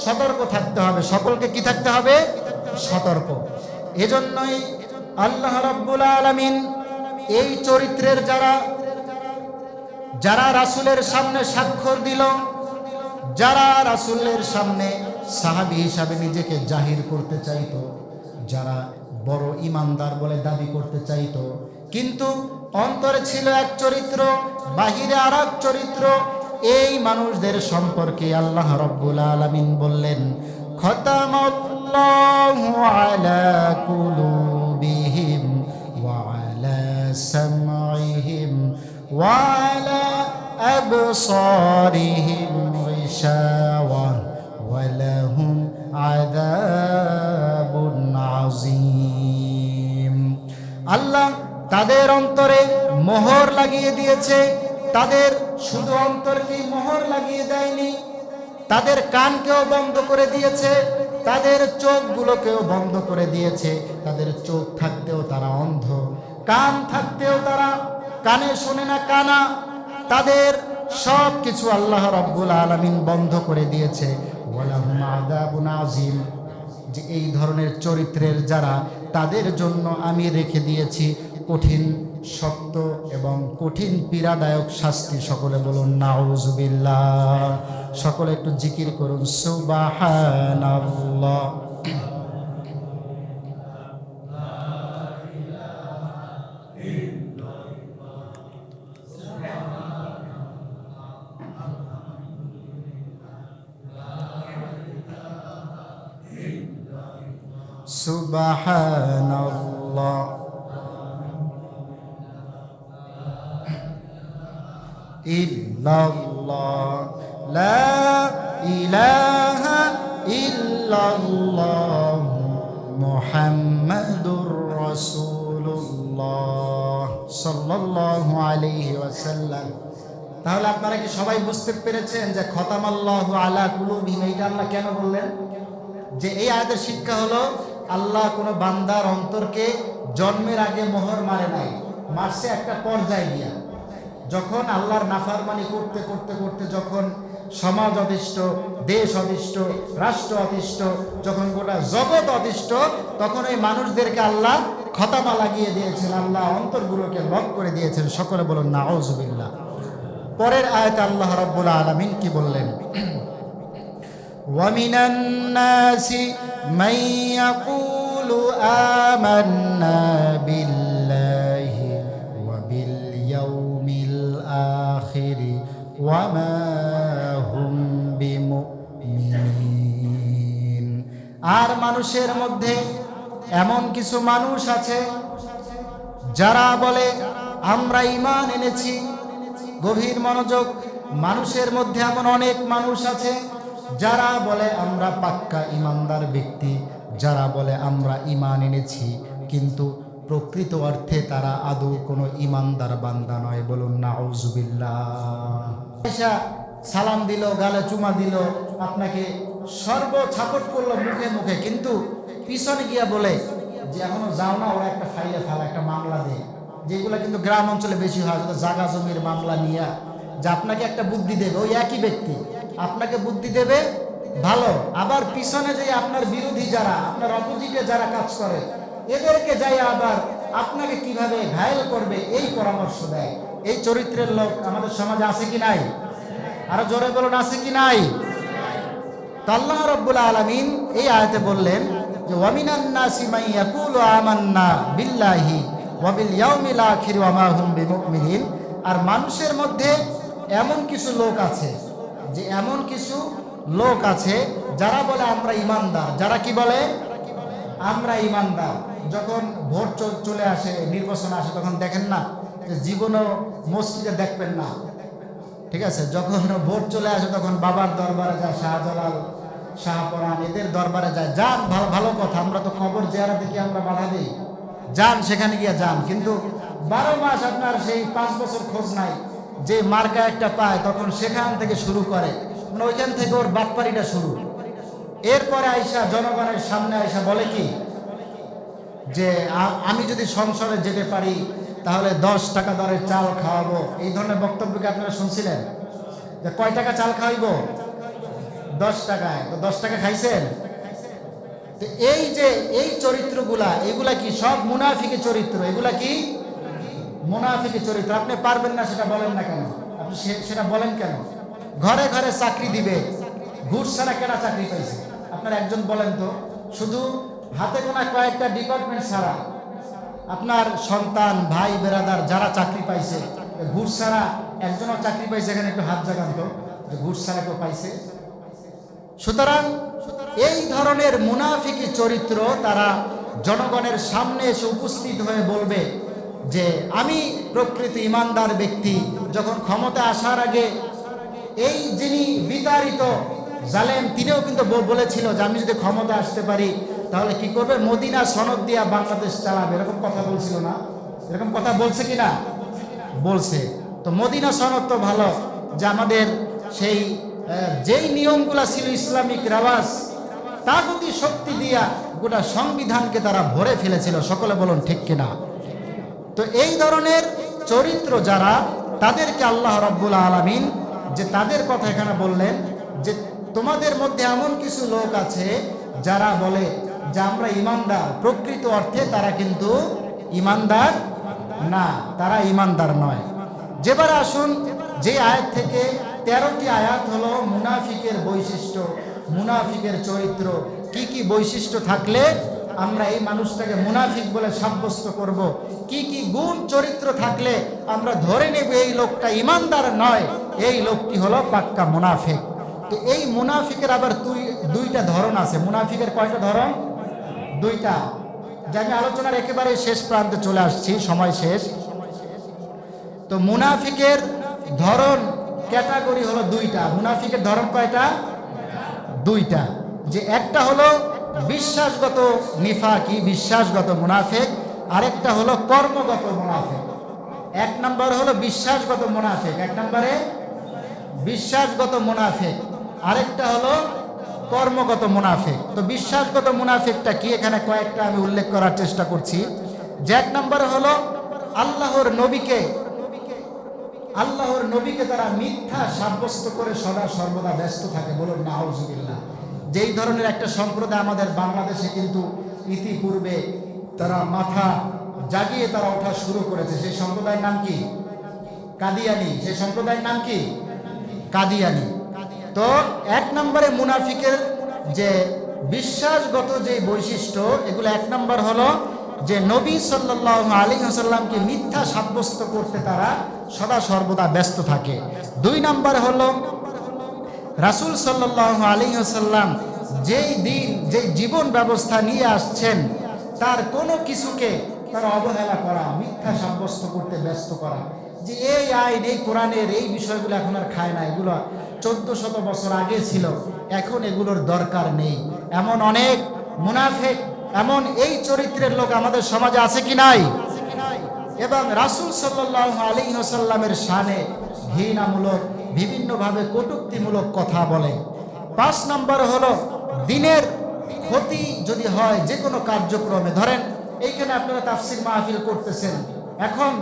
সতর্ক থাকতে হবে। সকলকে কি থাকতে হবে? সতর্ক। এজন্যই আল্লাহ রাব্বুল আলামিন এই চরিত্রের যারা রাসূলের সামনে স্বাক্ষর দিল, যারা রাসূলের সামনে সাহাবী হিসাবে নিজেকে জাহির করতে চাইতো, যারা বড় ঈমানদার বলে দাবি করতে চাইতো, কিন্তু অন্তরে ছিল এক চরিত্র, বাহিরে আর এক চরিত্র, এই মানুষদের সম্পর্কে আল্লাহ রাব্বুল আলামিন বললেন, খতামাল্লাহু আলা কুলুবিহিম ওয়া আলা সামঈহিম ওয়া আলা আবসারিহিম গিশাওয়া ওয়া লাহুম আযাবুন আযীম। আল্লাহ তাদের অন্তরে মোহর লাগিয়ে দিয়েছে। তাদের শুধু অন্তরকেই মোহর লাগিয়ে দেয়নি, তাদের কানকেও বন্ধ করে দিয়েছে, তাদের চোখগুলোকেও বন্ধ করে দিয়েছে। তাদের চোখ থাকতেও তারা অন্ধ, কান থাকতেও তারা কানে শোনে না, কানা। তাদের সব কিছু আল্লাহ রাব্বুল আলামিন বন্ধ করে দিয়েছে। ওয়ালাহুম আযাবুন আযীম। যে এই ধরনের চরিত্রের যারা, তাদের জন্য আমি রেখে দিয়েছি কঠিন, শক্ত এবং কঠিন পীড়াদায়ক শাস্তি। সকলে বলুন নাউজুবিল্লাহ। সকলে একটু জিকির করুন সুবহানাল্লাহ। সুবহানাল্লাহ। ইল্লাল্লাহ লা ইলাহা ইল্লাল্লাহ মুহাম্মাদুর রাসূলুল্লাহ সাল্লাল্লাহু আলাইহি ওয়াসাল্লাম। তাহলে আপনারা কি সবাই বুঝতে পেরেছেন যে খতামাল্লাহু আলা কুলুবিহিম এইটা আল্লাহ কেন বললেন? যে এই আয়াতের শিক্ষা হলো, আল্লাহ কোনো বান্দার অন্তরকে জন্মের আগে মোহর মারে নাই, মারছে একটা পর্যায়ে গিয়া। যখন আল্লাহর নাফরমানি করতে করতে করতে যখন সমাজ অতিষ্ঠ, দেশ অতিষ্ঠ, রাষ্ট্র অতিষ্ঠ, যখন গোটা জগৎ অতিষ্ঠ, তখন ওই মানুষদেরকে আল্লাহ খতামা লাগিয়ে দিয়েছেন, আল্লাহ অন্তরগুলোকে লক করে দিয়েছেন। সকলে বলুন নাউজুবিল্লাহ। পরের আয়াতে আল্লাহ রাব্বুল আলামিন কি বললেন? ওয়ামিনান নাসি মান ইয়াকুলু আমান্না বিল্লাহি ওয়া বিল ইয়াউমিল আখির ওয়া মা হুম বিমুমিনিন। আর মানুষের মধ্যে এমন কিছু মানুষ আছে যারা বলে আমরা ঈমান এনেছি। গভীর মনোযোগ। মানুষের মধ্যে এমন অনেক মানুষ আছে যারা বলে আমরা পাক্কা ঈমানদার ব্যক্তি, যারা বলে আমরা ঈমান এনেছি, কিন্তু প্রকৃত অর্থে তারা আদৌ কোনো ঈমানদার বান্দা নয়। বলুন নাউজুবিল্লাহ। সালাম দিল, গালে চুমা দিল, আপনাকে সর্বছাপট করলো মুখে মুখে, কিন্তু পিছনে গিয়া বলে যে এখনো যাও না, ওরা একটা ফাইলে ফেলা, একটা মামলা দেয়, যেগুলো কিন্তু গ্রাম অঞ্চলে বেশি হয়, জাগা জমির মামলা নিয়ে, যে আপনাকে একটা বুদ্ধি দেবে। ওই একই ব্যক্তি আপনাকে বুদ্ধি দেবে ভালো, আবার পিছনে যে আপনার বিরোধী যারা, আপনার অপোজিটে যারা কাজ করে, এদেরকে যাই আবার আপনাকে কিভাবে ঘায়েল করবে এই পরামর্শ দেয়। এই চরিত্রের লোক আমাদের সমাজে আছে কি নাই? আরো জোরে বলুন আছে কি নাই? তো আল্লাহ রাব্বুল আলামিন এই আয়াতে বললেন যে ওয়ামিনান নাসি মান ইয়াকুলু আমান্না বিল্লাহি ওয়া বিল ইয়াউমিল আখির ওয়া মা হুম বিমুমিনিন। আর মানুষের মধ্যে এমন কিছু লোক আছে, যে এমন কিছু লোক আছে যারা বলে আমরা ইমানদার। যারা কি বলে? আমরা ইমানদার। যখন ভোট চলে আসে, নির্বাচন আসে, তখন দেখেন না যে জীবনও মসজিদে দেখবেন না, ঠিক আছে? যখন ভোট চলে আসে তখন বাবার দরবারে যায়, শাহজালাল, শাহপরান, এদের দরবারে যায়। যান, ভালো ভালো কথা, আমরা তো কবর জিয়ারতে কি আমরা বাধা দিই? যান, সেখানে গিয়ে যান। কিন্তু 12 মাস আপনার সেই 5 বছর খোঁজ নাই। যে মার্কা একটা পায় তখন সেখান থেকে শুরু করে, মানে ওইখান থেকে ওর বাটপাড়িটা শুরু। এরপরে আইসা জনগণের সামনে আইসা বলে কি যে আমি যদি সংসদে যেতে পারি তাহলে 10 টাকা দরের চাল খাওয়াবো। এই ধরনের বক্তব্যকে আপনারা শুনছিলেন? যে কয় টাকা চাল খাওয়াইব? 10 টাকায়। তো 10 টাকা খাইছেন? তো এই যে এই চরিত্রগুলা, এগুলা কি সব মুনাফিকের চরিত্র। এগুলা কি মুনাফিকের চরিত্র। আপনি পারবেন না সেটা বলেন না কেন? আপনি সেটা বলেন কেন? ঘরে ঘরে চাকরি দিবে, ঘুষ ছাড়া কেনা চাকরি পাইছে? আপনার একজন বলেন তো, শুধু হাতে গোনা কয়েকটা ডিপার্টমেন্ট ছাড়া আপনার সন্তান, ভাই, বেরাদার যারা চাকরি পাইছে, ঘুষ ছাড়া একজনও চাকরি পাইছে? এখানে একটু হাত জাগান তো, যে ঘুষ ছাড়া কেউ পাইছে? সুতরাং এই ধরনের মুনাফিকি চরিত্র তারা জনগণের সামনে এসে উপস্থিত হয়ে বলবে যে আমি প্রকৃত ইমানদার ব্যক্তি। যখন ক্ষমতা আসার আগে এই যিনি বিতাড়িত জালেম, তিনিও কিন্তু বলেছিল যে আমি যদি ক্ষমতা আসতে পারি তাহলে কি করবে? মদিনা সনদ দিয়া বাংলাদেশ চালাবে। এরকম কথা বলছিল না? এরকম কথা বলছে কি না? বলছে। তো মদিনা সনদ তো ভালো, যে আমাদের সেই যেই নিয়মগুলা ছিল ইসলামিক রেওয়াজ, তাগুতি শক্তি দিয়া গোটা সংবিধানকে তারা ভরে ফেলেছিল। সকলে বলুন ঠিক কিনা? তো এই ধরনের চরিত্র যারা, তাদেরকে আল্লাহ রাব্বুল আলামিন যে তাদের কথা এখানে বললেন যে তোমাদের মধ্যে এমন কিছু লোক আছে যারা বলে যে আমরা ইমানদার, প্রকৃত অর্থে তারা কিন্তু ইমানদার না, তারা ইমানদার নয়। যেবার আসুন, যে আয়াত থেকে 13টি আয়াত হলো মুনাফিকের বৈশিষ্ট্য, মুনাফিকের চরিত্র, কি কি বৈশিষ্ট্য থাকলে আমরা এই মানুষটাকে মুনাফিক বলে সাব্যস্ত করব, কি কি গুণ চরিত্র থাকলে আমরা ধরে নেব এই লোকটা ইমানদার নয়, এই লোকটি হলো পাক্কা মুনাফিক। তো এই মুনাফিকের আবার দুইটা ধরন আছে। মুনাফিকের কয়টা ধরন? দুইটা। যে আমি আলোচনার একেবারে শেষ প্রান্তে চলে আসছি, সময় শেষ। তো মুনাফিকের ধরন, ক্যাটাগরি হলো দুইটা। মুনাফিকের ধরন কয়টা? দুইটা। যে একটা হলো বিশ্বাসগত নিফাকি, বিশ্বাসগত মুনাফিক, আরেকটা হলো কর্মগত মুনাফিক। এক নম্বর হলো বিশ্বাসগত মুনাফিক, এক নম্বরে বিশ্বাসগত মুনাফিক, আরেকটা হলো কর্মগত মুনাফিক। তো বিশ্বাসগত মুনাফিকটা কি, এখানে কয়েকটা আমি উল্লেখ করার চেষ্টা করছি। যে এক নম্বরে হলো আল্লাহর নবীকে তারা মিথ্যা সাব্যস্ত করে সদা সর্বদা ব্যস্ত থাকে। বলুন নাউজুবিল্লাহ। যেই ধরনের একটা সম্প্রদায় আমাদের বাংলাদেশে কিন্তু ইতিপূর্বে তারা মাথা জাগিয়ে তারা ওঠা শুরু করেছে। সেই সম্প্রদায়ের নাম কি? কাদিয়ানি। সেই সম্প্রদায়ের নাম কি? কাদিয়ানি। তো এক নম্বরে মুনাফিকের যে বিশ্বাসগত যে বৈশিষ্ট্য, এগুলো এক নম্বর হলো যে নবী সাল্লাল্লাহু আলাইহি ওয়াসাল্লামকে মিথ্যা সাব্যস্ত করতে তারা সদা সর্বদা ব্যস্ত থাকে। দুই নম্বর হলো রাসূল সাল্লাল্লাহু আলাইহি ওয়াসাল্লাম যেই দিন, যেই জীবন ব্যবস্থা নিয়ে আসছেন, তার কোনো কিছুকে তারা অবহেলা করা, মিথ্যা সাব্যস্ত করতে ব্যস্ত করা। যে এই আইন, এই কোরআনের এই বিষয়গুলো এখন আর খায় না, এগুলো 1400 বছর আগে ছিল, এখন এগুলোর দরকার নেই। এমন অনেক মুনাফিক, এমন এই চরিত্রের লোক আমাদের সমাজে আছে কি নাই? এবং রাসূল সাল্লাল্লাহু আলাইহি ওয়াসাল্লামের শানে ঘৃণামূলক, বিভিন্নভাবে কটূক্তিমূলক কথা বলে। 5 নম্বর হলো দিনের ক্ষতি যদি হয় যে কোনো কার্যক্রমে, ধরেন এইখানে আপনারা তাফসীর মাহফিল করতেছেন, এখন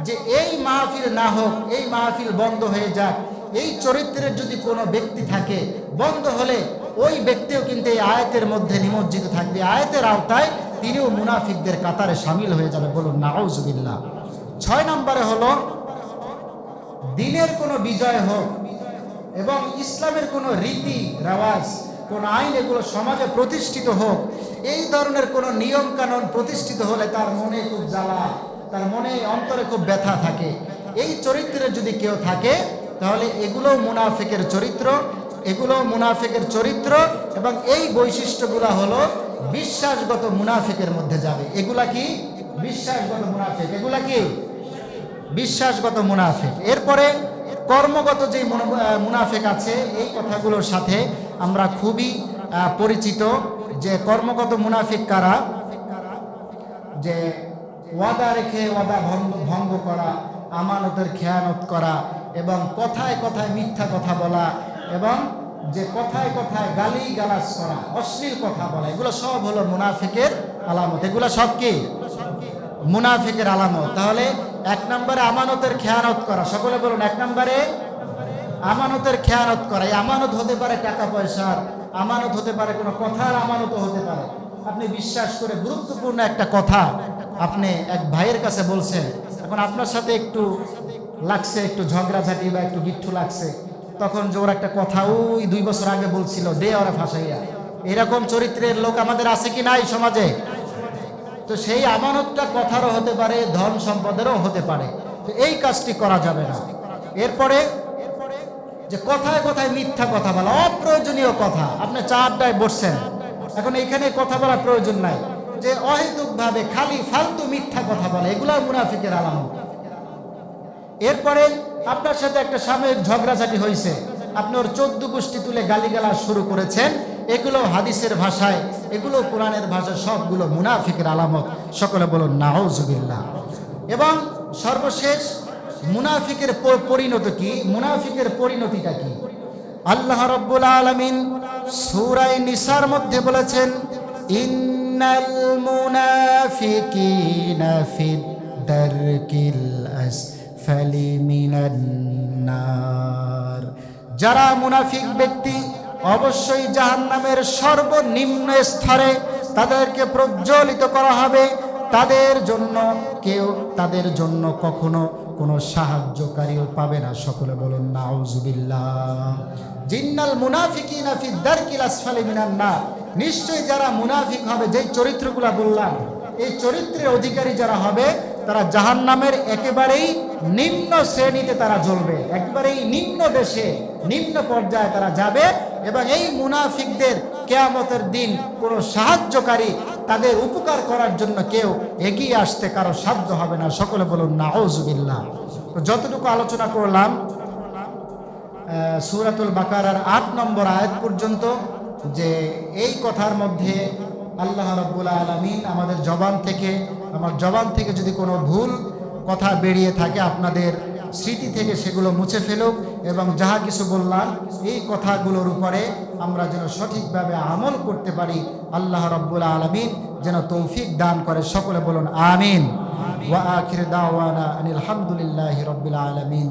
যে এই মাহফিল না হোক, এই মাহফিল বন্ধ হয়ে যাক, এই চরিত্রের যদি কোনো ব্যক্তি থাকে, বন্ধ হলে ওই ব্যক্তিও কিন্তু এই আয়াতের মধ্যে নিমজ্জিত থাকবে, আয়াতের আওতায় তিনিও মুনাফিকদের কাতারে শামিল হয়ে যাবে। বলুন নাউজুবিল্লাহ। 6 নম্বরে হলো দিনের কোনো বিজয় হোক এবং ইসলামের কোনো রীতি রেওয়াজ, কোন আইন, এগুলো সমাজে প্রতিষ্ঠিত হোক, এই ধরনের কোনো নিয়ম কানুন প্রতিষ্ঠিত হলে তার মনে খুব জ্বালা, তার মনে অন্তরে খুব ব্যথা থাকে। এই চরিত্রের যদি কেউ থাকে তাহলে এগুলো মুনাফিকের চরিত্র। এগুলো মুনাফিকের চরিত্র, এবং এই বৈশিষ্ট্যগুলো হলো বিশ্বাসগত মুনাফিকের মধ্যে যাবে। এগুলা কি? বিশ্বাসগত মুনাফিক। এগুলা কি? বিশ্বাসগত মুনাফিক। এরপরে কর্মগত যে মুনাফিক আছে, এই কথাগুলোর সাথে আমরা খুবই পরিচিত যে কর্মগত মুনাফিক কারা? যে ওয়াদা রেখে ওয়াদা ভঙ্গ করা, আমানতের খেয়ানত করা, এবং কথায় কথায় মিথ্যা কথা বলা, এবং যে কথায় কথায় গালি গালাজ করা, অশ্লীল কথা বলা, এগুলো সব হলো মুনাফিকের আলামত। এগুলো সব কি? মুনাফিকের আলামত। তাহলে 1 নম্বরে আমানতের খেয়ানত করা। সকলে বলুন, 1 নম্বরে আমানতের খেয়ানত করা। এই আমানত হতে পারে টাকা পয়সার, আমানত হতে পারে কোনো কথার আমানতও হতে পারে। আপনি বিশ্বাস করে গুরুত্বপূর্ণ একটা কথা আপনি এক ভাইয়ের কাছে বলছেন, এখন আপনার সাথে একটু লাগছে, একটু ঝগড়াঝাটি বা একটু গিট্টু লাগছে, তখন জোর একটা কথা ওই 2 বছর আগে বলছিল, দে ওরা ফাঁসাইয়া। এরকম চরিত্রের লোক আমাদের আছে কি নাই সমাজে? তো সেই আমানতটা কথারও হতে পারে, ধন সম্পদেরও হতে পারে। তো এই কাজটি করা যাবে না। এরপরে যে কথায় কথায় মিথ্যা কথা বলা, অপ্রয়োজনীয় কথা। আপনি চা আড্ডায় বসছেন, এখন এইখানে কথা বলার প্রয়োজন নাই, যে অহেতুকভাবে খালি ফালতু মিথ্যা কথা বলে, এগুলো মুনাফিকের আলামত। এরপরে আপনার সাথে একটা সাময়িক ঝগড়াঝাটি হয়েছে, আপনি ওর 14 গোষ্ঠী তুলে গালিগালাজ শুরু করেছেন, এগুলো হাদিসের ভাষায়, এগুলো কোরআনের ভাষায়, সবগুলো মুনাফিকের আলামত। সকলে বলুন নাউজুবিল্লাহ। এবং সর্বশেষ মুনাফিকের পরিণতি কি? মুনাফিকের পরিণতিটা কি? আল্লাহ রাব্বুল আলামিন সূরা নিসার মধ্যে বলেছেন, ইন্নাল মুনাফিকিনা ফিদ দারকিল আসফালি মিনান নার। যারা মুনাফিক ব্যক্তি অবশ্যই জাহান্নামের সর্বনিম্ন স্তরে তাদেরকে প্রজ্বলিত করা হবে। তাদের জন্য কখনো কোনো সাহায্যকারীও পাবে না। সকলে বলুন নাউজুবিল্লাহ। জিন্নাল মুনাফিকিনা ফি দারকিল আসফালি মিনান নার। নিশ্চয়ই যারা মুনাফিক হবে, যেই চরিত্রগুলো বললাম, এই চরিত্রের অধিকারী যারা হবে, তারা জাহান্নামের একেবারেই নিম্ন শ্রেণীতে তারা জ্বলবে, একেবারেই নিম্ন দেশে, নিম্ন পর্যায়ে তারা যাবে। এবং এই মুনাফিকদের কিয়ামতের দিন কোনো সাহায্যকারী, তাদের উপকার করার জন্য কেউ এগিয়ে আসতে কারো সাধ্য হবে না। সকলে বলুন নাউজুবিল্লাহ। তো যতটুকু আলোচনা করলাম সূরাতুল বাকারার 8 নম্বর আয়াত পর্যন্ত, যে এই কথার মধ্যে আল্লাহ রাব্বুল আলামিন আমার জবান থেকে যদি কোনো ভুল কথা বেরিয়ে থাকে, আপনাদের স্মৃতি থেকে সেগুলো মুছে ফেলুক, এবং যাহা কিছু বললাম এই কথাগুলোর উপরে আমরা যেন সঠিকভাবে আমল করতে পারি। আল্লাহ রাব্বুল আলামিন যেন তৌফিক দান করে। সকলে বলুন আমিন। ওয়া আখির দাওয়ানা আনিল হামদুলিল্লাহি রাব্বিল আলামিন।